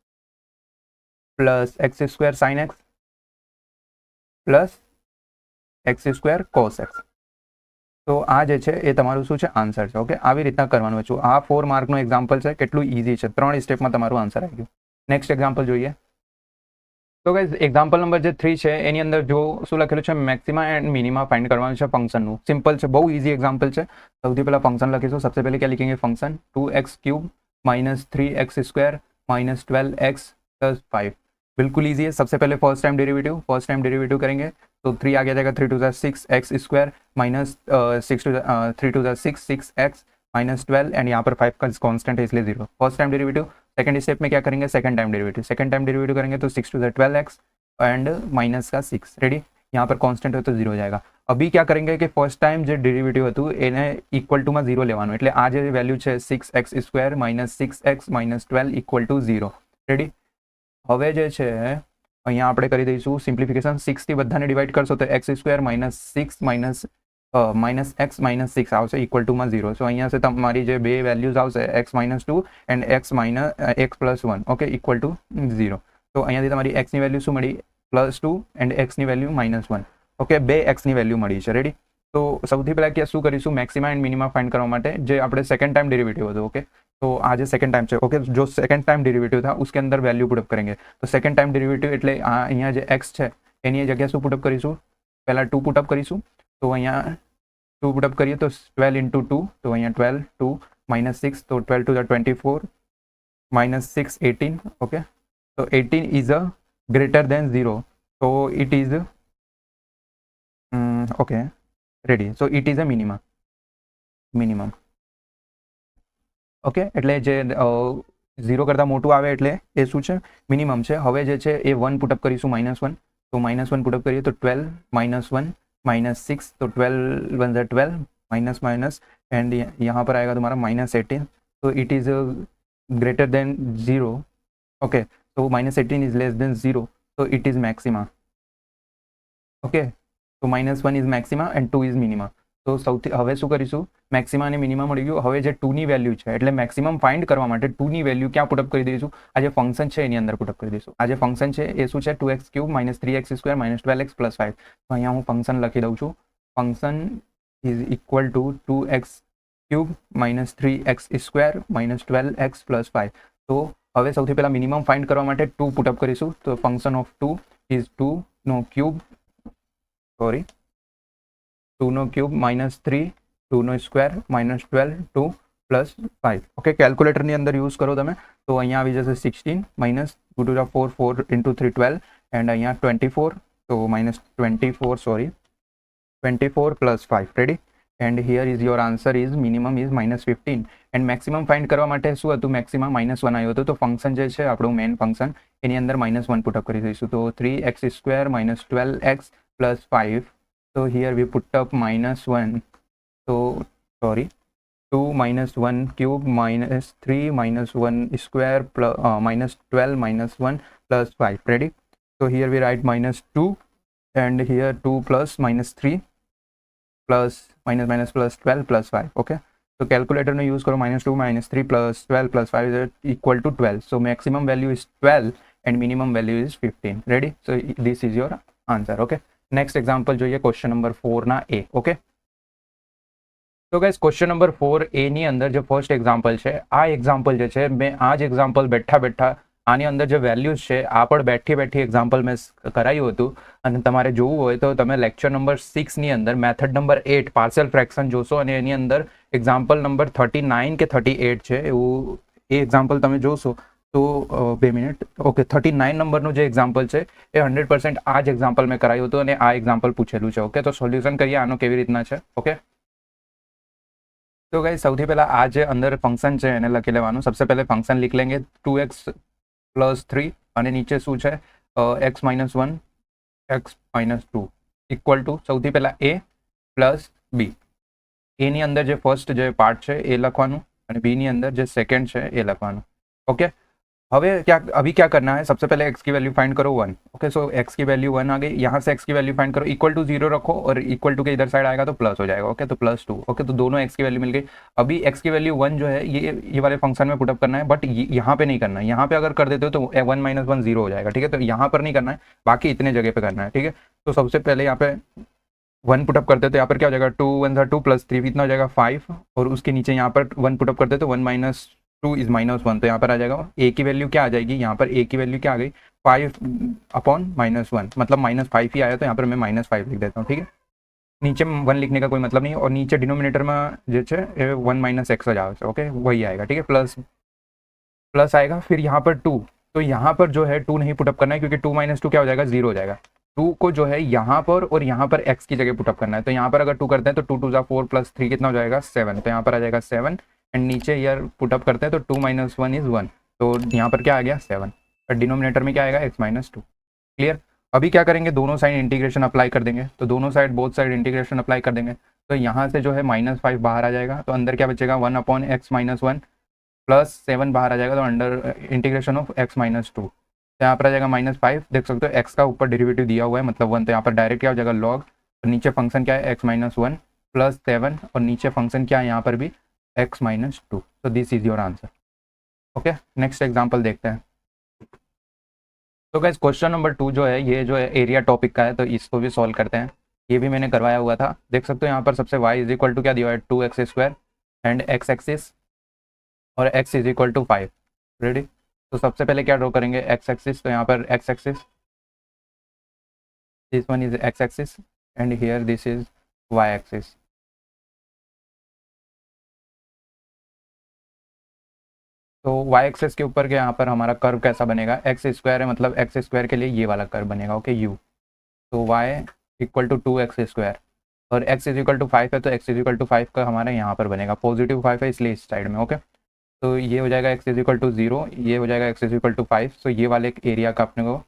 plus x square sine x plus x square cos x. તો આ જે છે એ તમારું શું છે આન્સર છે। ઓકે, આવી રીતના કરવાનું છે। આ 4 માર્કનું એક્ઝામ્પલ છે, કેટલું ઇઝી છે, 3 સ્ટેપમાં તમારું આન્સર આવી ગયું। નેક્સ્ટ એક્ઝામ્પલ જોઈએ। તો ગાઈઝ એક્ઝામ્પલ નંબર જે 3 છે એની અંદર જો શું લખેલું છે, મેક્સિમા એન્ડ મિનિમા फाइंड કરવાનું છે ફંક્શનનું। સિમ્પલ છે, બહુ ઇઝી એક્ઝામ્પલ છે। સૌથી પહેલા ફંક્શન લખીશું, सबसे पहले क्या लिखेंगे function 2x cube minus 3x square minus 12x plus 5। बिल्कुल ईजी है। सबसे पहले फर्स्ट टाइम डेरिवेटिव करेंगे, तो 3 आ जाएगा, 3 two 6 X square minus 3 two 6 X minus 12, and यहाँ पर 5 का कॉन्स्टेंट है इसलिए 0। First time derivative. Second step में क्या करेंगे, सेकंड टाइम डेरिवेटिव करेंगे, तो 6 टू 12x एंड माइनस का 6। रेडी, यहाँ पर कॉन्स्टेंट है तो 0 हो जाएगा। अभी क्या करेंगे कि फर्स्ट टाइम जो डेरिवेटिव હતું એને ઇક્વલ ટુમાં 0 લેવાનું, એટલે આ જે વેલ્યુ છે 6x square minus 6x minus 12 equal to 0। Ready, હવે જે છે અહીંયા આપણે કરી દઈશું સિમ્પ્લિફિકેશન 6 થી બધાને ડિવાઈડ કરશો તો x² minus 6 minus x minus 6 આવશે ઇક્વલ ટુમાં 0. સો અહીંયા છે તમારી જે બે વેલ્યુઝ આવશે x-2 and x+1 okay equal to 0. તો અહીંયાથી તમારી x ની વેલ્યુ શું મળી +2 એન્ડ x ની વેલ્યુ -1 ઓકે બે x ની વેલ્યુ મળી છે. રેડી. તો સૌથી પહેલાં કે શું કરીશું મેક્સિમા એન્ડ મિનિમા ફાઇન્ડ કરવા માટે જે આપણે सेकंड टाइम डेरिवेटिव હતું. ओके तो आज सेकंड टाइम है. ओके जो सेकंड टाइम डेरिवेटिव था उसके अंदर वैल्यू पुटअप करेंगे. तो सेकंड टाइम डेरिवेटिव એટલે અહીંયા જે x છે એની જગ્યા શું પુટઅપ કરીશું પહેલા 2 પુટઅપ કરીશું. તો અહીંયા 2 પુટઅપ કરીએ તો 12 * 2 તો અહીંયા 12 2 -6 तो 12 to the 24 -6 18. ओके तो 18 is a greater than 0 so it is okay ready so it is a minimum okay એટલે જે 0 કરતાં મોટું આવે એટલે એ શું છે મિનિમમ છે. હવે જે છે એ 1 પુટઅપ કરીશું -1 તો -1 પુટઅપ કરીએ તો 12 -1 -6 तो 12 1 12 माइनस माइनस एंड यहाँ पर आएगा तुम्हारा -18 तो it is greater than 0. Okay तो -18 इज लेस देन 0 तो इट इज़ मैक्सिमा. ओके तो -1 is maxima and 2 is minima. तो સૌથી હવે શું કરીશું મેક્સિમા અને મિનિમા મળી ગયું. હવે જે 2 ની વેલ્યુ છે એટલે મેક્સિમમ ફાઇન્ડ કરવા માટે 2 ની વેલ્યુ ક્યાં પુટઅપ કરી દઈશું આ જે ફંક્શન છે એની અંદર પુટઅપ કરી દઈશું. આ જે ફંક્શન છે એ શું છે 2x³ - 3x² - 12x + 5. તો અહીંયા હું ફંક્શન લખી દઉં છું. Function is equal two 2x³ - 3x² - 12x + 5. તો હવે સૌથી પહેલા મિનિમમ ફાઇન્ડ કરવા માટે 2 પુટઅપ કરીશું. તો ફંક્શન ઓફ 2 ઇઝ 2 નો ક્યુબ સોરી 2 નો ક્યુબ -3 2 નો સ્ક્વેર -12 2 + 5. ઓકે કેલ્ક્યુલેટરની અંદર યુઝ કરો તમે તો અહીંયા આવી જશે 16 -2 to the 4 4 * 3 12 એન્ડ અહીંયા 24 તો -24 sorry 24 + 5 ready and here is your answer is minimum is -15 and maximum find કરવા માટે શું હતું મેક્સિમમ -1 આવ્યું હતું. તો ફંક્શન જે છે આપણું મેઇન ફંક્શન એની અંદર -1 પુટઅપ કરી દઈશું. તો 3x² - 12x + 5. So here we put up -1 so sorry 2 - 1 cube -3 - 1 square plus -12 - 1 + 5 ready. So here we write -2 and here 2 plus -3 plus minus plus 12 + 5. okay so calculator no use karo -2 -3 plus 12 plus 5 is equal to 12. So maximum value is 12 and minimum value is 15. ready. So this is your answer. okay next example જોઈએ question number 4 ના એ. Okay તો guys question number 4 એ ની અંદર જે first example છે આ example જે છે મેં આ જ એક્ઝામ્પલ બેઠા આની અંદર જે વેલ્યુઝ છે આ પણ બેઠી એક્ઝામ્પલ મેં કરાયું હતું અને તમારે જોવું હોય તો તમે લેક્ચર નંબર 6 ની અંદર મેથડ નંબર 8 પાર્શિયલ ફ્રેક્શન જોશો અને એની અંદર એક્ઝામ્પલ નંબર 39 કે 38 છે એવું એ એક્ઝામ્પલ તમે જોશો તો 2 મિનિટ ઓકે 39 નંબરનું જે એક્ઝામ્પલ છે એ 100% આ જ એક્ઝામ્પલ મેં કરાયું હતું અને આ એક્ઝામ્પલ પૂછેલું છે. ઓકે તો સોલ્યુશન કરીએ આનો કેવી રીતના છે. ઓકે તો ગાઈસ સૌથી પહેલા આ જે અંદર ફંક્શન છે એને લખી લેવાનું. સબસે પહેલે ફંક્શન लिख लेंगे 2x + 3 અને નીચે શું છે x - 1 x - 2 ઇક્વલ ટુ સૌથી પહેલા a + b. a ની અંદર જે ફર્સ્ટ જે પાર્ટ છે એ લખવાનું અને b ની અંદર જે સેકન્ડ છે એ લખવાનું. ओके अभी क्या करना है सबसे पहले x की वैल्यू फाइंड करो 1. ओके सो x की वैल्यू 1 आ गई. यहाँ से x की वैल्यू फाइंड करो इक्वल टू 0 रखो और इक्वल टू के इधर साइड आएगा तो प्लस हो जाएगा. ओके तो +2. ओके तो दोनों x की वैल्यू मिल गई. अभी x की वैल्यू 1 जो है ये वाले फंक्शन में पुटअप करना है बट यहाँ पे नहीं करना है. यहाँ पे अगर कर देते हो तो 1 - 1 0 हो जाएगा. ठीक है तो यहाँ पर नहीं करना है बाकी इतने जगह पे करना है. ठीक है तो सबसे पहले यहाँ पे 1 पुटअप करते तो यहाँ पर क्या हो जाएगा 2 1 2 + 3 कितना हो जाएगा 5 और उसके नीचे यहाँ पर 1 पुटअप करते तो 1 - 2 इज -1 तो यहाँ पर आ जाएगा a की वैल्यू क्या आ जाएगी यहाँ पर a की वैल्यू क्या आ गई 5/-1 मतलब -5 ही आया तो यहाँ पर मैं -5 लिख देता हूँ. ठीक है नीचे 1 लिखने का कोई मतलब नहीं और नीचे डिनोमिनेटर में जो है 1 - x आ जाए. ओके वही आएगा. ठीक है प्लस आएगा फिर यहाँ पर 2 तो यहाँ पर जो है 2 नहीं पुटअप करना है क्योंकि 2 - 2 क्या हो जाएगा 0 हो जाएगा. 2 को जो है यहाँ पर और यहाँ पर x की जगह पुटअप करना है. तो यहाँ पर अगर 2 करते हैं तो 2 * 2 = 4 + 3 कितना हो जाएगा 7 तो यहाँ पर आ जाएगा 7 एंड नीचे यार पुटअप करते हैं तो 2 - 1 इज 1 तो यहाँ पर क्या आ गया 7 और डिनोमिनेटर में क्या आएगा x - 2. क्लियर. अभी क्या करेंगे दोनों साइड इंटीग्रेशन अप्लाई कर देंगे. तो दोनों side both side integration apply कर देंगे तो यहाँ से जो है -5 बाहर आ जाएगा तो अंदर क्या बचेगा 1/x - 1 + 7 बाहर आ जाएगा तो अंडर इंटीग्रेशन ऑफ x - 2 तो यहाँ पर आ जाएगा -5, देख सकते हो एक्स का ऊपर डेरिवेटिव दिया हुआ है मतलब 1, तो यहाँ पर डायरेक्ट क्या हो जाएगा लॉग, और नीचे फंक्शन क्या है x-1 + 7, और नीचे फंक्शन क्या है यहाँ पर भी x-2। तो this is your answer. Okay, next example देखते हैं। तो गाइस क्वेश्चन नंबर 2 जो है ये जो है एरिया टॉपिक का है, तो इसको भी सॉल्व करते हैं। ये भी मैंने करवाया हुआ था, देख सकते हो यहाँ पर सबसे y = क्या दिया हुआ है 2x² एंड x एक्सिस और x = 5। रेडी, तो सबसे पहले क्या ड्रॉ करेंगे x एक्सिस, तो यहाँ पर x axis, this one is x axis and here this is y axis. तो y एक्सिस के ऊपर के यहाँ पर हमारा कर्व कैसा बनेगा, x² है मतलब x² के लिए ये वाला कर्व बनेगा। ओके u, तो y = 2x² और x = 5 है, तो x = 5 का हमारा यहाँ पर बनेगा +5 है इसलिए इस साइड में। ओके, तो ये हो जाएगा x = 0, ये हो जाएगा x = 5। सो ये वाले एरिया का अपने को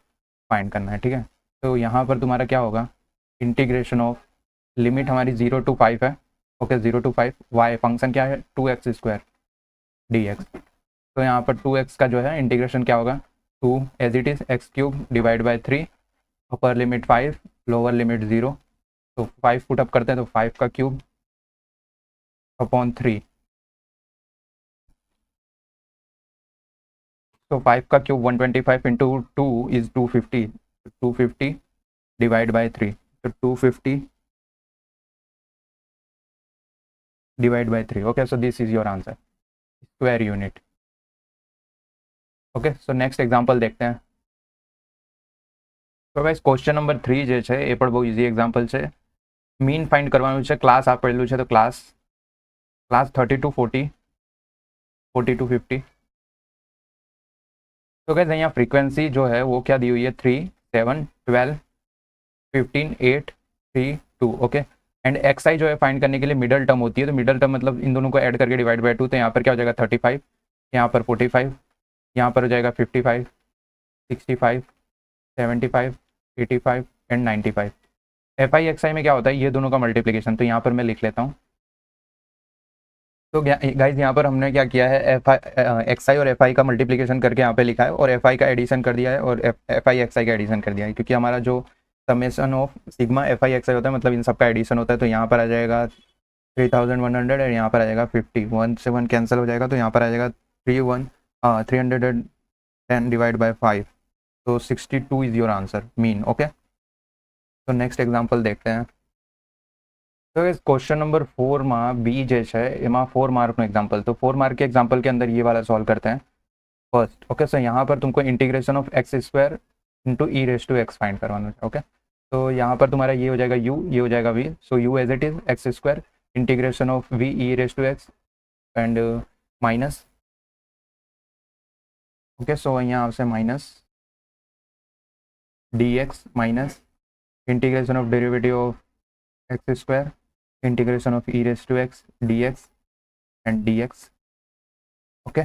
फाइंड करना है, ठीक है। तो यहाँ पर तुम्हारा क्या होगा, इंटीग्रेशन ऑफ, लिमिट हमारी 0 to 5 है। ओके, 0 to 5, y फंक्शन क्या है 2x² dx। तो यहाँ पर 2x का जो है इंटीग्रेशन क्या होगा 2 as it is x³ / 3, upper limit 5, lower limit 0। तो 5 पुट अप करते हैं तो 5 का क्यूब अपॉन 3, तो 5 का क्यूब 125 इंटू 2 इज 250, 250 / 3, तो 250 / 3। Okay, so this is your answer, square unit. Okay, so next example देखते हैं। તો ગાઈસ ક્વેશ્ચન નંબર 3 જે છે એ પણ બહુ ઇઝી એક્ઝામ્પલ છે। મીન ફાઇન્ડ કરવાનું છે, ક્લાસ આપેલું છે, તો ક્લાસ 30 to 40, 40 to 50। तो गाइस यहाँ फ्रीक्वेंसी जो है वो क्या दी हुई है 3, 7, 12, 15, 8, 3, 2। ओके, एंड एक्स आई जो है फाइंड करने के लिए मिडल टर्म होती है, तो मिडल टर्म मतलब इन दोनों को ऐड करके / 2, तो यहाँ पर क्या हो जाएगा 35, यहाँ पर 45, यहाँ पर हो जाएगा 55, 65, 75, 85 एंड 95। FI/XI में क्या होता है, ये दोनों का मल्टीप्लिकेशन, तो यहाँ पर मैं लिख लेता हूँ। तो गाइज यहाँ पर हमने क्या किया है XI और FI का मल्टीप्लिकेशन करके यहाँ पे लिखा है, और FI का एडिशन कर दिया है, और FI/XI का एडिशन कर दिया है, क्योंकि हमारा जो समेशन ऑफ सिग्मा FI/XI होता है मतलब इन सबका एडिशन होता है। तो यहाँ पर आ जाएगा 3100 और यहाँ पर आ जाएगा 50, 1 से 1 कैंसिल हो जाएगा, तो यहाँ पर आ जाएगा 310 / 5, तो 62 is your answer mean. Okay, तो नेक्स्ट एग्जाम्पल देखते हैं। तो इस क्वेश्चन नंबर 4 में बी जे है एमा 4 मार्क एग्जाम्पल, तो 4 मार्क के एग्जाम्पल के अंदर ये वाला सॉल्व करते हैं फर्स्ट। ओके, सो यहाँ पर तुमको integration of x² × e⁻x find करवाना है। ओके, तो यहाँ पर तुम्हारा ये हो जाएगा u, ये हो जाएगा v, so u as it is x² integration of v e⁻x and minus. Okay, so यहाँ से minus dx minus integration of derivative of x² integration of e⁻x dx and dx। Okay,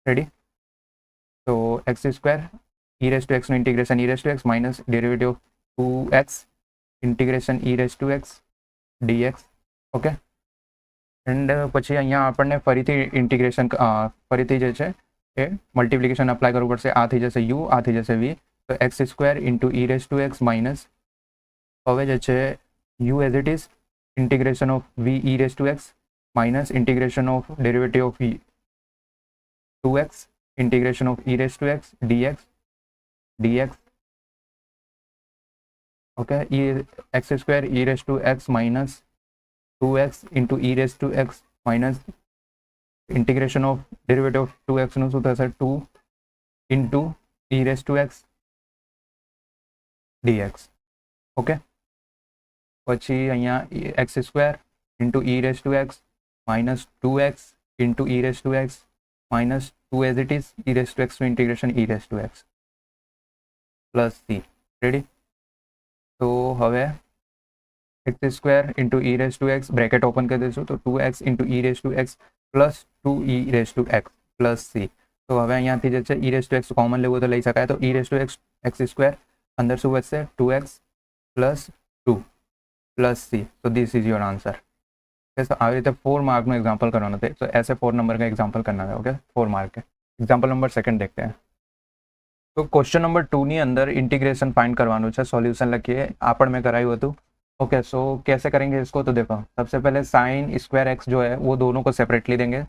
ready, तो x² e⁻x નું integration e⁻x minus derivative of 2x integration e⁻x dx। Okay, and પછી અહીંયા આપણને ફરીથી integration ફરીથી જે છે એ મલ્ટિપ્લિકેશન અપ્લાય કરવું પડશે, આ થઈ જશે u, આ થઈ જશે v, તો x² × e⁻x માઇનસ હવે જે છે u as it is integration of v e⁻x minus integration of derivative of 2x integration of e⁻x dx। Okay, x² e⁻x minus 2x into e⁻x minus integration of derivative of 2x નું શું થશે 2 into e⁻x dx। Okay, પછી અહીંયા x² into e⁻x minus 2x into e⁻x minus 2 as it is e⁻x નું integration e⁻x plus c। Ready, तो હવે x² into e⁻x bracket open कर देशो, तो 2x into e⁻x plus 2e⁻x plus c। तो હવે અહીંયાથી જે છે e⁻x કોમન લેવું તો લઈ શકાય, તો e⁻x x² અંદર શું વધશે 2x प्लस 2 प्लस सी। तो दिस इज योर आंसर। तो आ रीते 4 मार्क में एग्जाम्पल करवाना थे, तो ऐसे 4 नंबर का एग्जाम्पल करना है। ओके, 4 मार्क के एग्जाम्पल नंबर 2 देखते हैं। तो क्वेश्चन नंबर 2 ની અંદર ઇન્ટિગ્રેશન फाइंड करवानो છે, सॉल्यूशन લખીએ, આપણ મેં કરાયું હતું। ओके, सो कैसे करेंगे इसको, तो देखो सबसे पहले साइन स्क्वायर एक्स जो है वो दोनों को सेपरेटली देंगे।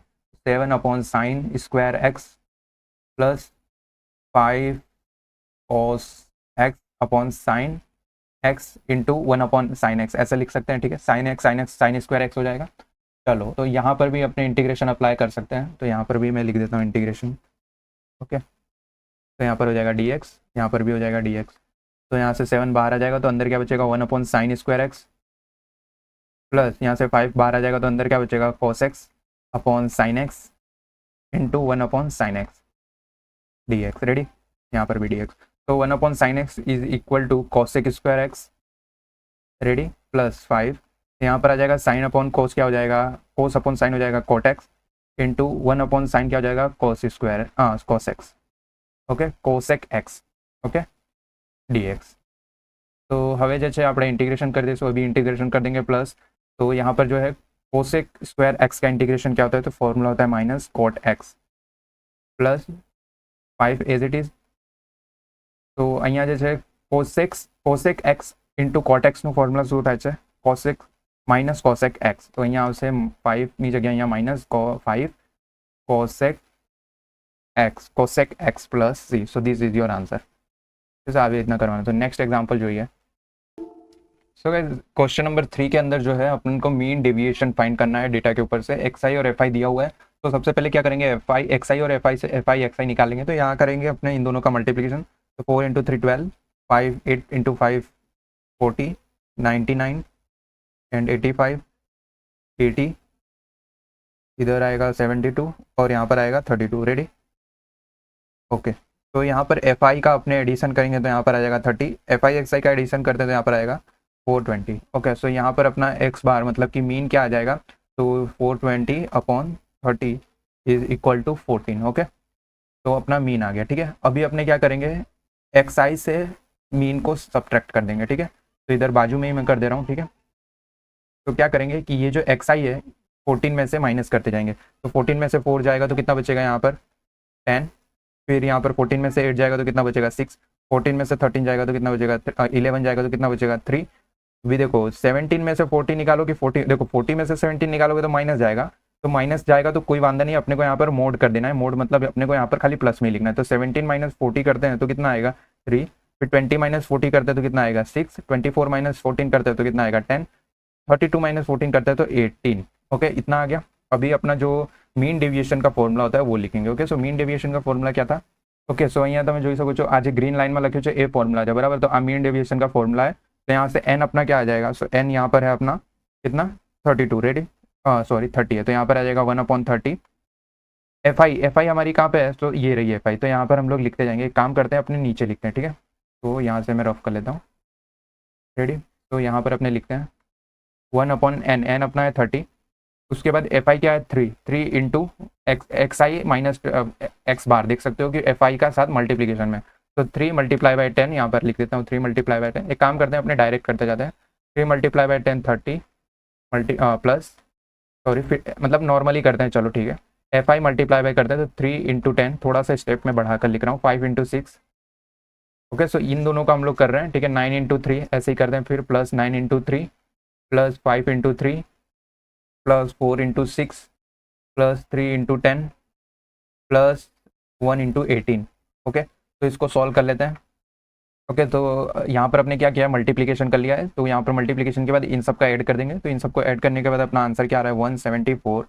7 upon sine square x plus 5 cos X upon sine X into 1 upon sine x, ऐसा लिख सकते हैं। ठीक है, sine x sine square x हो जाएगा। चलो, तो यहाँ पर भी अपने इंटीग्रेशन अप्लाई कर सकते हैं, तो यहाँ पर भी मैं लिख देता हूँ इंटीग्रेशन। ओके, तो यहाँ पर हो जाएगा डी एक्स, यहाँ पर भी हो जाएगा डी एक्स। तो यहाँ से 7 बाहर आ जाएगा, तो अंदर क्या बचेगा 1 upon sine square x plus यहाँ से 5 बाहर आ जाएगा, तो अंदर क्या बचेगा cos X upon sine X into 1 upon sine X D X. Ready, यहाँ पर भी डी एक्स। तो 1 upon sine X is equal to cosec square X, ready, plus 5 यहाँ पर आ जाएगा साइन अपॉन कोस, क्या हो जाएगा कोस अपॉन साइन हो जाएगा cot X into 1 upon sine क्या हो जाएगा cos square cos x. Okay, cosec X, okay dx। तो हवे जे आप इंटीग्रेशन कर दीसुँ, अभी इंटीग्रेशन कर देंगे प्लस, तो यहाँ पर जो है कोसेक स्क्वायर एक्स का इंटीग्रेशन क्या होता है, तो फॉर्मूला होता है minus cot x plus 5 as it is. तो अँ जे कोसेक एक्स इंटू कोट एक्सનું फॉर्मूला શું થાય છે कोसेक माइनस कोसेक एक्स। तो अँ આવશે 5ની જગ્યા अँ minus 5 cosec x plus C. So this is your answer. આવી રીતના કરવાનું। तो नेक्स्ट एग्जाम्पल જોઈએ। सो क्वेश्चन नंबर 3 के अंदर जो है अपन को मीन डेविएशन फाइंड करना है डेटा के ऊपर से। एक्स आई और एफ आई दिया हुआ है, तो सबसे पहले क्या करेंगे एफ आई एक्स आई और एफ आई से एफ आई एक्स आई निकालेंगे। तो यहाँ करेंगे अपने इन दोनों का मल्टीप्लिकेशन। तो 4 इंटू 3 12, 5 8 इंटू 5 40, 99 एंड 85 80, इधर आएगा 72 और यहाँ पर आएगा 32। Ready, okay. तो यहाँ पर एफ आई का अपने एडिशन करेंगे, तो यहाँ पर आ जाएगा 30। एफ आई एक्स आई का एडिशन करते हैं तो यहाँ पर आएगा 420। ओके, सो यहाँ पर अपना एक्स बार मतलब कि मीन क्या आ जाएगा, तो 420 upon 30 is equal to 14। Okay, तो अपना मीन आ गया। ठीक है, अभी अपने क्या करेंगे एक्स आई से मीन को सब्ट्रैक्ट कर देंगे। ठीक है, तो इधर बाजू में ही मैं कर दे रहा हूँ। ठीक है, तो क्या करेंगे कि ये जो एक्स आई है 14 में से माइनस करते जाएंगे। तो 14 में से 4 जाएगा तो कितना बचेगा यहाँ पर 10, फिर यहाँ पर 14 में से 8 जाएगा तो कितना बचेगा 6, 14 में से 13 जाएगा तो कितना बचेगा 11 जाएगा तो कितना बचेगा 3। भी देखो 17 में से 40 निकालो कि 40, देखो 40 में से 17 निकालोगे तो माइनस जाएगा, तो माइनस जाएगा तो कोई वांधा नहीं, अपने को यहाँ पर मोड कर देना है। मोड मतलब अपने को यहाँ पर खाली प्लस में लिखना है। तो 17 माइनस 40 करते हैं तो कितना आएगा 3, फिर 20 माइनस 40 करते हैं तो कितना आएगा 6, 24 माइनस 14 करते हैं तो कितना आएगा 10, 32 माइनस 14 करते हैं तो 18। ओके, इतना आ गया। अभी अपना जो मीन डेविएशन का फॉर्मूला होता है वो लिखेंगे। ओके, सो मीन डेविएशन का फॉर्मूला क्या था। ओके, सो अँ તમે જોઈ શકો છો आज ग्रीन लाइन में लख्યું છે ए फॉर्मूला है बराबर। तो आ मीन डेविएशन का फॉर्मूला है, तो यहाँ से एन अपना क्या आ जाएगा, सो एन यहाँ पर है अपना कितना 32। रेडी, सॉरी 30 है, तो यहाँ पर आ जाएगा 1/30। एफ आई हमारी कहाँ पे है, तो ये रही एफ आई। तो यहाँ पर हम लोग लिखते जाएंगे, एक काम करते हैं अपने नीचे लिखते हैं। ठीक है, तो यहाँ से मैं रफ कर लेता हूँ। रेडी, तो यहाँ पर अपने लिखते हैं 1/n, एन अपना है 30। उसके बाद एफ आई क्या है 3 इंटू एक्स आई माइनस एक्स बार, देख सकते हो कि एफ आई का साथ मल्टीप्लीकेशन में। तो 3 मल्टीप्लाई बाई 10 यहाँ पर लिख देता हूँ, 3 मल्टीप्लाई बाई 10। एक काम करते हैं अपने डायरेक्ट करते जाते हैं। 3 मल्टीप्लाई बाई 10 30 प्लस सॉरी मतलब नॉर्मली करते हैं, चलो ठीक है। एफ आई मल्टीप्लाई बाई करते हैं तो 3 इंटू 10, थोड़ा सा स्टेप में बढ़ाकर लिख रहा हूँ, 5 इंटू 6। ओके, सो इन दोनों का हम लोग कर रहे हैं। ठीक है, 9 इंटू 3 ऐसे ही करते हैं, फिर plus 9 into 3 plus 5 into 3 plus 4 into 6 plus 3 into 10 plus 1 into 18। Okay, तो इसको सॉल्व कर लेते हैं। ओके, तो यहाँ पर अपने क्या किया मल्टीप्लिकेशन कर लिया है, तो यहाँ पर मल्टीप्लिकेशन के बाद इन सब का ऐड कर देंगे। तो इन सबको ऐड करने के बाद अपना आंसर क्या आ रहा है 174।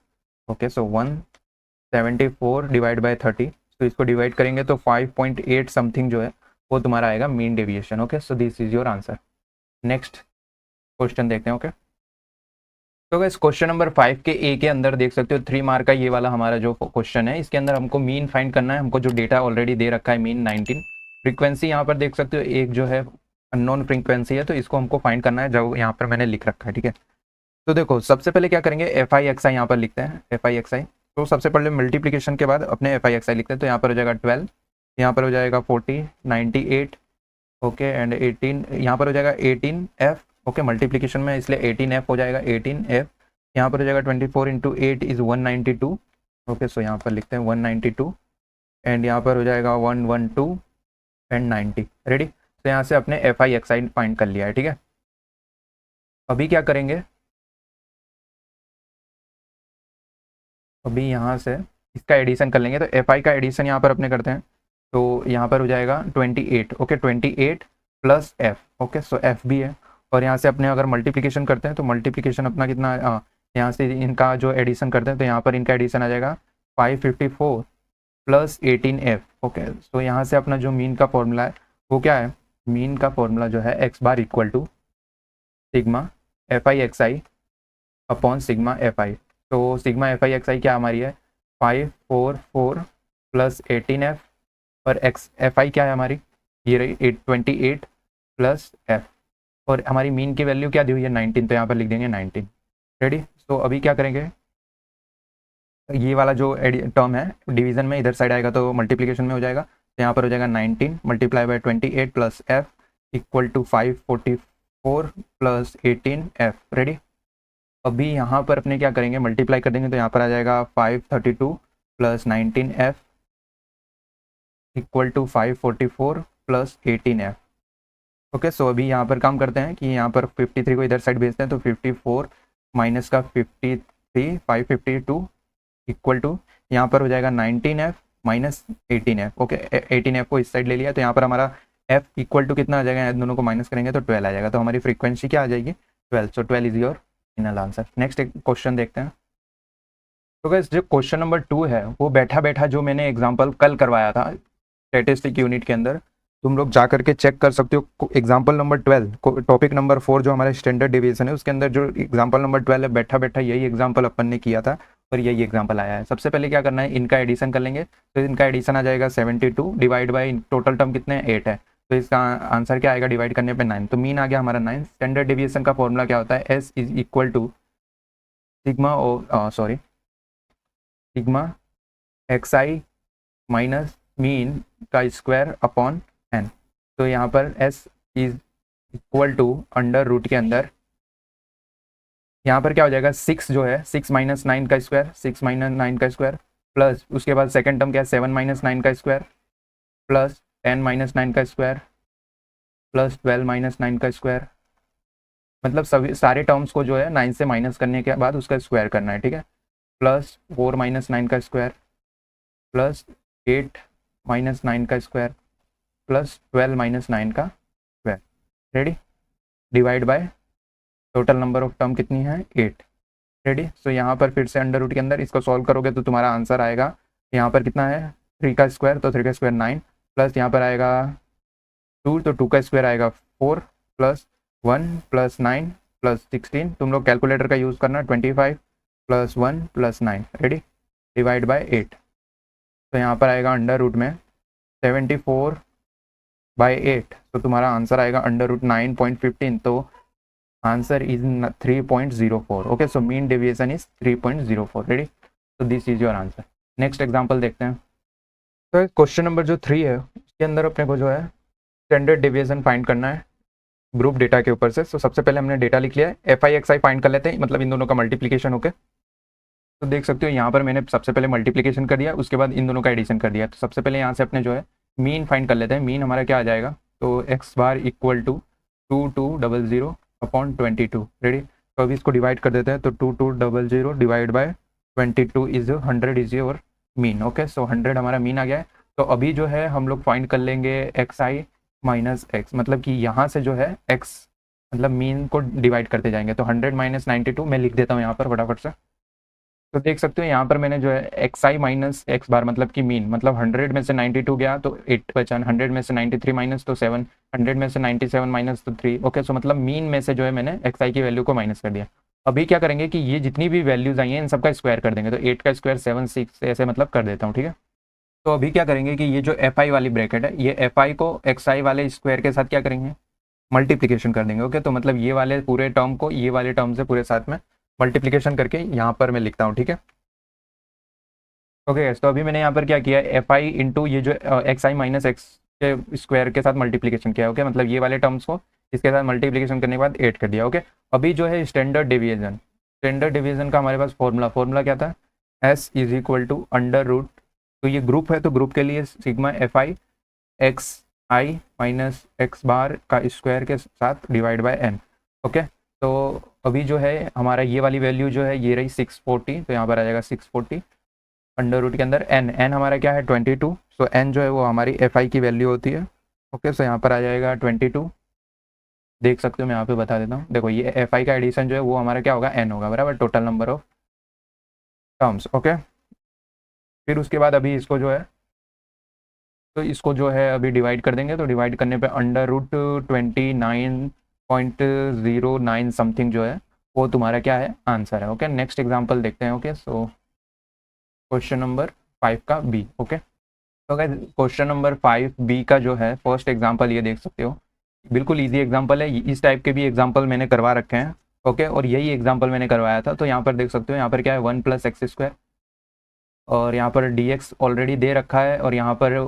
ओके, सो 174 डिवाइड बाई 30, तो इसको डिवाइड करेंगे तो 5.8 समथिंग जो है वो तुम्हारा आएगा mean deviation. Okay, so this is your answer. Next question देखते हैं। ओके, तो गाइस क्वेश्चन नंबर 5 के ए के अंदर देख सकते हो 3 मार्क का ये वाला हमारा जो क्वेश्चन है, इसके अंदर हमको मीन फाइंड करना है। हमको जो डेटा ऑलरेडी दे रखा है मीन 19। फ्रीक्वेंसी यहाँ पर देख सकते हो एक जो है अननोन फ्रीक्वेंसी है, तो इसको हमको फाइंड करना है जो यहाँ पर मैंने लिख रखा है। ठीक है, तो देखो सबसे पहले क्या करेंगे एफ आई एक्स आई यहाँ पर लिखते हैं, एफ आई एक्स आई। तो सबसे पहले मल्टीप्लीकेशन के बाद अपने एफ आई एक्स आई लिखते हैं। तो यहाँ पर हो जाएगा 12, यहाँ पर हो जाएगा 40, 98 ओके एंड 18, यहाँ पर हो जाएगा 18f। ओके, मल्टीप्लीकेशन में इसलिए 18f हो जाएगा, 18f। यहाँ पर हो जाएगा 24 इंटू 8 इज़ 192। ओके, सो यहाँ पर लिखते हैं 192 एंड यहाँ पर हो जाएगा 112 एंड 90। रेडी। तो यहाँ से अपने F I x I find कर लिया है, ठीक है। अभी क्या करेंगे, अभी यहाँ से इसका एडिशन कर लेंगे। तो एफ आई का एडिशन यहाँ पर अपने करते हैं, तो यहाँ पर हो जाएगा 28। Okay, 28 plus F. ओके, सो एफ भी है। और यहाँ से अपने अगर मल्टीप्लिकेशन करते हैं तो मल्टीप्लिकेशन अपना कितना, यहाँ से इनका जो एडिशन करते हैं तो यहाँ पर इनका एडिशन आ जाएगा 554 प्लस 18f। ओके, सो यहाँ से अपना जो मीन का फॉर्मूला है वो क्या है, मीन का फॉर्मूला जो है X bar equal to sigma F I x I upon sigma F I. तो sigma F I x I क्या हमारी है, 544 प्लस 18f, और एक्स एफ आई क्या है हमारी, ये रही 28 प्लस एफ, और हमारी मीन की वैल्यू क्या दी हुई है 19, तो यहाँ पर लिख देंगे 19। रेडी। तो अभी क्या करेंगे, ये वाला जो टर्म है डिवीजन में इधर साइड आएगा तो मल्टीप्लिकेशन में हो जाएगा, तो यहाँ पर हो जाएगा 19 multiply by 28 plus F equal to 544 plus 18f। Ready. अभी यहाँ पर अपने क्या करेंगे, मल्टीप्लाई कर देंगे तो यहाँ पर आ जाएगा 532 plus 19f equal to 544 plus 18f। Okay, so अभी यहाँ पर काम करते हैं कि यहाँ पर 53 को इधर साइड भेजते हैं, तो 54 माइनस का 53 552 इक्वल टू यहाँ पर हो जाएगा 19f minus 18f। Okay, 18f को इस साइड ले लिया तो यहाँ पर हमारा f इक्वल टू कितना आ जाएगा, दोनों को माइनस करेंगे तो 12 आ जाएगा, तो हमारी फ्रीक्वेंसी क्या आ जाएगी 12। सो 12 is your final answer. Next एक क्वेश्चन देखते हैं। तो गाइस जो क्वेश्चन नंबर 2 है वो बैठा बैठा जो मैंने एग्जाम्पल कल करवाया था स्टैटिस्टिक यूनिट के अंदर, तुम लोग जा करके चेक कर सकते हो। एग्जाम्पल नंबर 12 टॉपिक नंबर 4 जो हमारा स्टैंडर्ड डिवीजन है उसके अंदर जो एग्जाम्पल नंबर 12 है, बैठा बैठा यही एग्जाम्पल अपन ने किया था और यही एग्जाम्पल आया है। सबसे पहले क्या करना है, इनका एडिशन कर लेंगे, तो इनका एडिशन आ जाएगा 72 डिवाइड बाई टोटल टर्म कितने 8 है, तो इसका आंसर क्या आएगा डिवाइड करने पे 9, तो मीन आ गया हमारा 9। स्टैंडर्ड डिवीजन का फॉर्मूला क्या होता है, S is equal to sigma sigma X I minus mean का स्क्वायर अपॉन एन। तो यहाँ पर S is equal to under root के अंदर यहाँ पर क्या हो जाएगा 6 जो है 6 माइनस 9 का स्क्वायर, 6 माइनस 9 का स्क्वायर प्लस उसके बाद सेकंड टर्म क्या है 7 माइनस 9 का स्क्वायर प्लस 10 माइनस 9 का स्क्वायर प्लस 12 माइनस 9 का स्क्वायर। मतलब सभी सारे टर्म्स को जो है 9 से माइनस करने के बाद उसका स्क्वायर करना है, ठीक है। प्लस 4 माइनस 9 का स्क्वायर प्लस 8 माइनस 9 का स्क्वायर प्लस 12 माइनस 9 का square. Ready. Divide by total number of term कितनी है 8। रेडी। सो यहाँ पर फिर से अंडर रूट के अंदर इसको सॉल्व करोगे तो तुम्हारा आंसर आएगा, यहाँ पर कितना है 3 का स्क्वायर, तो 3 का स्क्वायर 9 प्लस यहाँ पर आएगा 2, तो 2 का स्क्वायर आएगा 4 प्लस 1 प्लस 9 प्लस 16। तुम लोग कैलकुलेटर का यूज़ करना, 25 plus 1 plus 9। Ready. Divide by 8, तो यहाँ पर आएगा अंडर रूट में 74 बाई 8, तो तुम्हारा आंसर आएगा अंडर रूट 9.15, तो answer is 3.04। Okay, so mean deviation is 3.04। Ready. तो this is your answer. Next example देखते हैं। तो क्वेश्चन नंबर जो 3 है उसके अंदर अपने को जो है स्टैंडर्ड डेविएशन फाइंड करना है ग्रुप डेटा के ऊपर से। तो सबसे पहले हमने डेटा लिख लिया है, F I x I find कर लेते हैं, मतलब इन दोनों का मल्टीप्लिकेशन होके। तो देख सकते हो यहाँ पर मैंने सबसे पहले मल्टीप्लिकेशन कर दिया, उसके बाद इन दोनों का एडिशन कर दिया। तो सबसे पहले यहाँ से अपने जो है मीन फाइंड कर लेते हैं। मीन हमारा क्या आ जाएगा, तो x bar equal to 2200 upon 22। Ready. तो अभी इसको डिवाइड कर देते हैं, तो 2200 divide by 22 is 100 is your mean. Okay, so 100 हमारा मीन आ गया है। तो अभी जो है हम लोग फाइंड कर लेंगे एक्स आई माइनस एक्स, मतलब कि यहाँ से जो है एक्स मतलब मीन को डिवाइड करते जाएंगे। तो 100 माइनस 92 मैं लिख देता हूँ यहाँ पर फटाफट से। तो देख सकते हो यहाँ पर मैंने जो है एक्स आई माइनस एक्स बार मतलब कि मीन, मतलब 100 में से 92 गया तो 8 बचा, 100 में से 93 माइनस तो 7, 100 में से 97 माइनस तो 3। ओके, सो मतलब मीन में से जो है मैंने एक्स आई की वैल्यू को माइनस कर दिया। अभी क्या करेंगे कि ये जितनी भी वैल्यूज आई हैं इन सबका स्क्वायर कर देंगे, तो 8 का स्क्वायर 7 6 ऐसे मतलब कर देता हूँ, ठीक है। तो अभी क्या करेंगे कि ये जो एफ आई वाली ब्रैकेट है ये एफ आई को एक्स आई वाले स्क्वायर के साथ क्या करेंगे मल्टीप्लिकेशन कर देंगे। ओके, तो मतलब ये वाले पूरे टर्म को ये वाले टर्म से पूरे साथ में मल्टीप्लिकेशन करके यहाँ पर मैं लिखता हूँ, ठीक है। ओके, तो अभी मैंने यहाँ पर क्या किया, एफ आई इंटू ये जो एक्स आई माइनस एक्स के स्क्वायर के साथ मल्टीप्लिकेशन किया। ओके, मतलब ये वाले टर्म्स को इसके साथ मल्टीप्लिकेशन करने के बाद 8 कर दिया। ओके, अभी जो है स्टैंडर्ड डिवीजन का हमारे पास फॉर्मूला क्या था, S is equal to under root, तो ये ग्रुप है तो ग्रुप के लिए sigma F I x I minus x bar का स्क्वायर के साथ डिवाइड बाय एन। ओके, तो अभी जो है हमारा ये वाली वैल्यू जो है ये रही 640, तो यहाँ पर आ जाएगा 640 अंडर रूट के अंदर एन। एन हमारा क्या है 22, सो एन जो है वो हमारी एफ आई की वैल्यू होती है। ओके, सो यहाँ पर आ जाएगा 22। देख सकते हो, मैं यहाँ पे बता देता हूँ, देखो ये एफ आई का एडिशन जो है वो हमारा क्या होगा, एन होगा, बराबर, total number of terms. Okay, फिर उसके बाद अभी इसको जो है, तो इसको जो है अभी डिवाइड कर देंगे, तो डिवाइड करने पे अंडर रूट 29.09 समथिंग जो है वो तुम्हारा क्या है, आंसर है। ओके, नेक्स्ट एग्जांपल देखते हैं। ओके, सो क्वेश्चन नंबर 5 का बी। ओके, तो गाइस क्वेश्चन नंबर 5 बी का जो है फर्स्ट एग्जांपल ये देख सकते हो, बिल्कुल इजी एग्जांपल है। इस टाइप के भी एग्जांपल मैंने करवा रखे हैं। ओके, और यही एग्जांपल मैंने करवाया था। तो यहाँ पर देख सकते हो, यहाँ पर क्या है 1 + x², और यहाँ पर dx ऑलरेडी दे रखा है, और यहाँ पर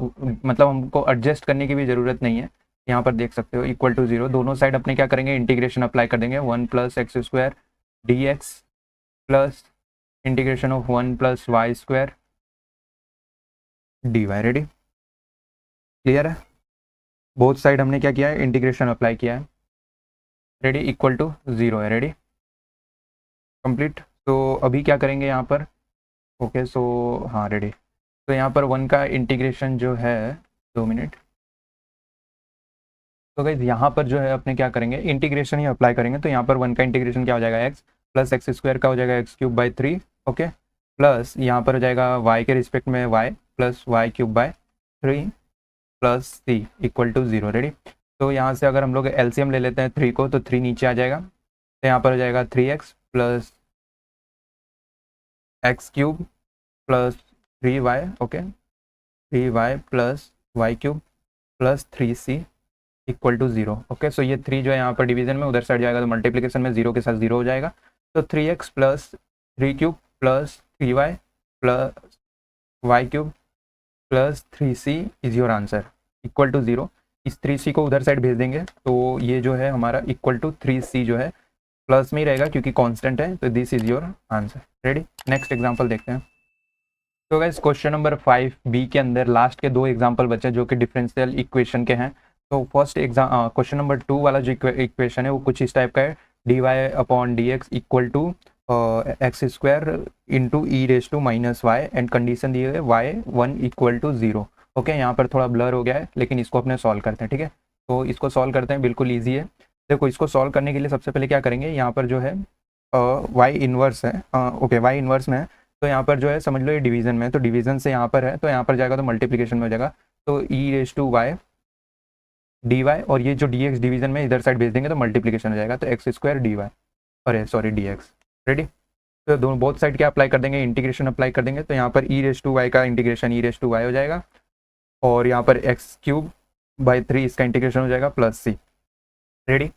मतलब हमको एडजस्ट करने की भी ज़रूरत नहीं है। यहाँ पर देख सकते हो इक्वल टू 0, दोनों साइड अपने क्या करेंगे, इंटीग्रेशन अप्लाई कर देंगे। 1 + x² dx plus integration of 1 + y² dy। Ready, clear है? बोथ साइड हमने क्या किया है, इंटीग्रेशन अप्लाई किया है। रेडी, इक्वल टू 0 है। Ready, complete. तो अभी क्या करेंगे यहाँ पर, ओके सो हाँ रेडी, तो यहाँ पर 1 का इंटीग्रेशन जो है, 2 मिनट। तो गाइस यहाँ पर जो है अपने क्या करेंगे, इंटीग्रेशन ही अप्लाई करेंगे। तो यहाँ पर 1 का इंटीग्रेशन क्या हो जाएगा, x + x² का हो जाएगा x³/3। ओके, प्लस यहाँ पर हो जाएगा y के रिस्पेक्ट में y + y³/3 plus c equal to 0। Ready, तो यहाँ से अगर हम लोग एलसीएम ले लेते हैं 3 को, तो 3 नीचे आ जाएगा, तो यहाँ पर हो जाएगा 3x + x³ + 3y। Okay, 3y + y³ + 3c equal to 0। Okay, so ये 3 जो है यहाँ पर डिवीजन में, उधर साइड जाएगा तो मल्टीप्लिकेशन में 0 के साथ 0 हो जाएगा। तो 3x + 3³ + 3y + y³ + 3c is your answer, equal to 0। इस 3c को उधर साइड भेज देंगे, तो ये जो है हमारा इक्वल टू 3c जो है प्लस में ही रहेगा क्योंकि कांस्टेंट है, तो this is your answer. Ready, next example देखते हैं। तो गाइस क्वेश्चन नंबर 5 बी के अंदर लास्ट के 2 एग्जांपल बचे जो कि डिफरेंशियल इक्वेशन के हैं। तो फर्स्ट एग्जाम क्वेश्चन नंबर 2 वाला जो इक्वेशन है वो कुछ इस टाइप का है, dy/dx equal to x² into e⁻⁻y and condition दी है y1 इक्वल टू 0। ओके, यहाँ पर थोड़ा ब्लर हो गया है, लेकिन इसको अपने सॉल्व करते हैं। ठीक है, तो इसको सॉल्व करते हैं, बिल्कुल ईजी है। देखो, इसको सॉल्व करने के लिए सबसे पहले क्या करेंगे, यहाँ पर जो है y इन्वर्स है, ओके y इन्वर्स में है, तो यहाँ पर जो है समझ लो ये डिवीजन में है, तो डिवीजन से यहाँ पर है, तो यहाँ पर जाएगा तो मल्टीप्लिकेशन में हो जाएगा, तो e⁻y dy, और ये जो dx डिवीजन में इधर साइड भेज देंगे तो मल्टीप्लिकेशन हो जाएगा, तो x² dy, अरे सॉरी dx। रेडी, तो दोनों बोथ साइड क्या अप्लाई कर देंगे, इंटीग्रेशन अप्लाई कर देंगे, तो यहाँ पर e⁻y का इंटीग्रेशन e⁻y हो जाएगा, और यहाँ पर x³/3 इसका इंटीग्रेशन हो जाएगा प्लस c। रेडी,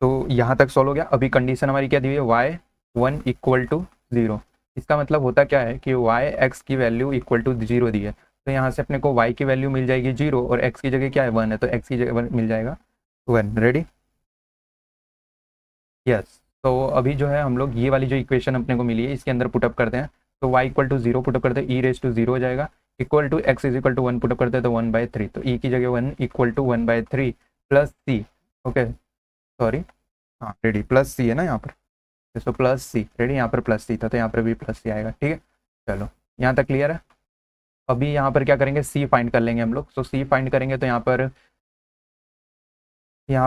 तो यहाँ तक सॉल्व हो गया। अभी कंडीशन हमारी क्या दी है, y1 इक्वल टू 0। इसका मतलब होता क्या है कि x की वैल्यू इक्वल टू 0 दी है, तो यहाँ से अपने को y की वैल्यू मिल जाएगी 0, और x की जगह क्या है 1 है, तो x की जगह मिल जाएगा 1। Ready, yes. तो अभी जो है हम लोग ये वाली जो इक्वेशन अपने को मिली है इसके अंदर पुटअप करते हैं, तो y इक्वल टू 0 पुटअप करते हैं, e⁻0 हो जाएगा, equal to x is equal to 1 put up करते हैं तो 1/3, तो e की जगह 1 equal to 1/3 plus c। Okay, sorry, हाँ रेडी, प्लस सी है ना यहाँ पर, तो प्लस सी। रेडी, यहाँ पर प्लस सी था तो यहाँ पर भी प्लस सी आएगा। ठीक है, चलो यहाँ तक क्लियर है। अभी यहाँ पर क्या करेंगे, सी फाइंड कर लेंगे हम लोग। तो सी फाइंड करेंगे तो यहाँ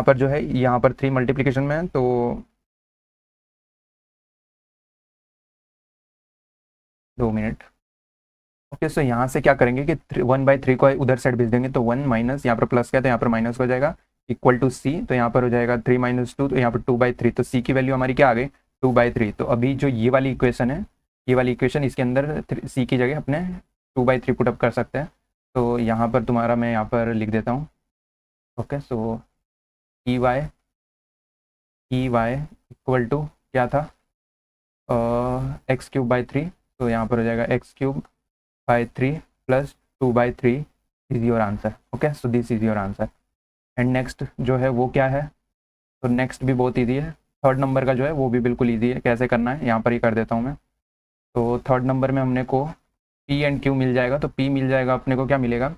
पर जो है, यहाँ पर 3 मल्टीप्लिकेशन में है, तो दो मिनट। ओके, सो यहाँ से क्या करेंगे कि 1/3 को उधर साइड भेज देंगे, तो 1 माइनस यहाँ पर प्लस क्या, तो यहाँ पर माइनस हो जाएगा, इक्वल टू सी, तो यहाँ पर हो जाएगा 3 - 2, तो यहाँ पर 2/3, तो सी की वैल्यू हमारी क्या आ गई, 2/3। तो अभी जो ये वाली इक्वेशन है, ये वाली इक्वेशन, इसके अंदर सी की जगह अपने 2/3 पुटअप कर सकते हैं। तो यहाँ पर तुम्हारा मैं यहाँ पर लिख देता हूँ। Okay, so E Y equal to क्या था, x³/3, तो यहाँ पर हो जाएगा x³/3 plus 2/3 is your answer. Okay, so this is your answer. And next जो है वो क्या है, तो नेक्स्ट भी बहुत ईजी है, थर्ड नंबर का जो है वो भी बिल्कुल ईजी है, कैसे करना है यहाँ पर ही कर देता हूँ मैं। तो थर्ड नंबर में हमने को P एंड Q मिल जाएगा, तो P मिल जाएगा अपने को, क्या मिलेगा,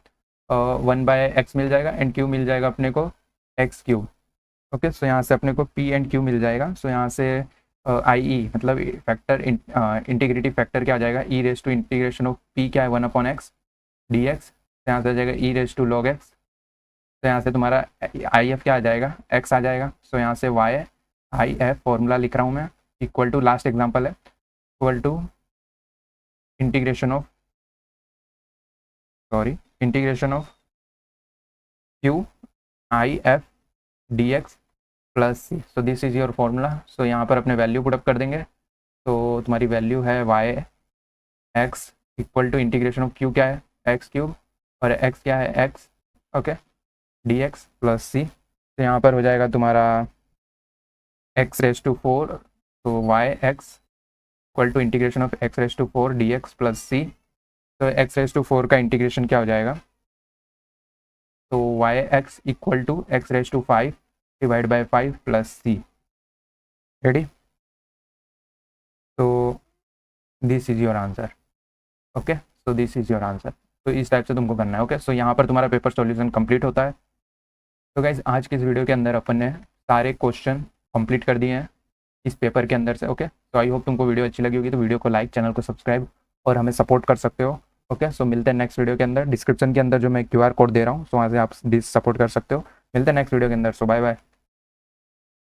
1/x मिल जाएगा एंड q मिल जाएगा अपने को x3। ओके, सो यहाँ से अपने को p एंड q मिल जाएगा। सो यहाँ से आई ई मतलब फैक्टर इंटीग्रेटिव फैक्टर क्या आ जाएगा, e raise to integration of p क्या है 1/x dx। यहाँ से आ जाएगा e raise to log x। तो यहाँ से तुम्हारा आई एफ क्या आ जाएगा, x आ जाएगा। सो यहाँ से y आई एफ फॉर्मूला लिख रहा हूँ मैं, इक्वल टू लास्ट एग्जाम्पल है, equal to integration of q I F d x plus C. So this is your formula. सो यहाँ पर अपने वैल्यू पुटअप कर देंगे। तो तुम्हारी वैल्यू है y x equal to integration of q क्या है x3 और एक्स क्या है x, okay, d x plus c. तो यहाँ पर हो जाएगा तुम्हारा x⁴, तो y x equal to integration of x⁴ d x plus c. तो x⁴ का इंटीग्रेशन क्या हो जाएगा, तो y x equal to x⁵ divide by 5 plus सी। रेडी? तो this is your answer. Okay, so this is your answer. तो इस टाइप से तुमको करना है। ओके, सो यहाँ पर तुम्हारा पेपर सॉल्यूशन कंप्लीट होता है। तो गाइज आज की इस वीडियो के अंदर अपन ने सारे क्वेश्चन कंप्लीट कर दिए हैं इस पेपर के अंदर से। ओके, तो आई होप तुमको वीडियो अच्छी लगी होगी। तो वीडियो को लाइक, चैनल को सब्सक्राइब और हमें सपोर्ट कर सकते हो। ओके, सो मिलते हैं नेक्स्ट वीडियो के अंदर। डिस्क्रिप्शन के अंदर जो मैं QR कोड दे रहा हूँ, सो वहाँ से आप सपोर्ट कर सकते हो। मिलते हैं नेक्स्ट वीडियो के अंदर। सो बाय बाय।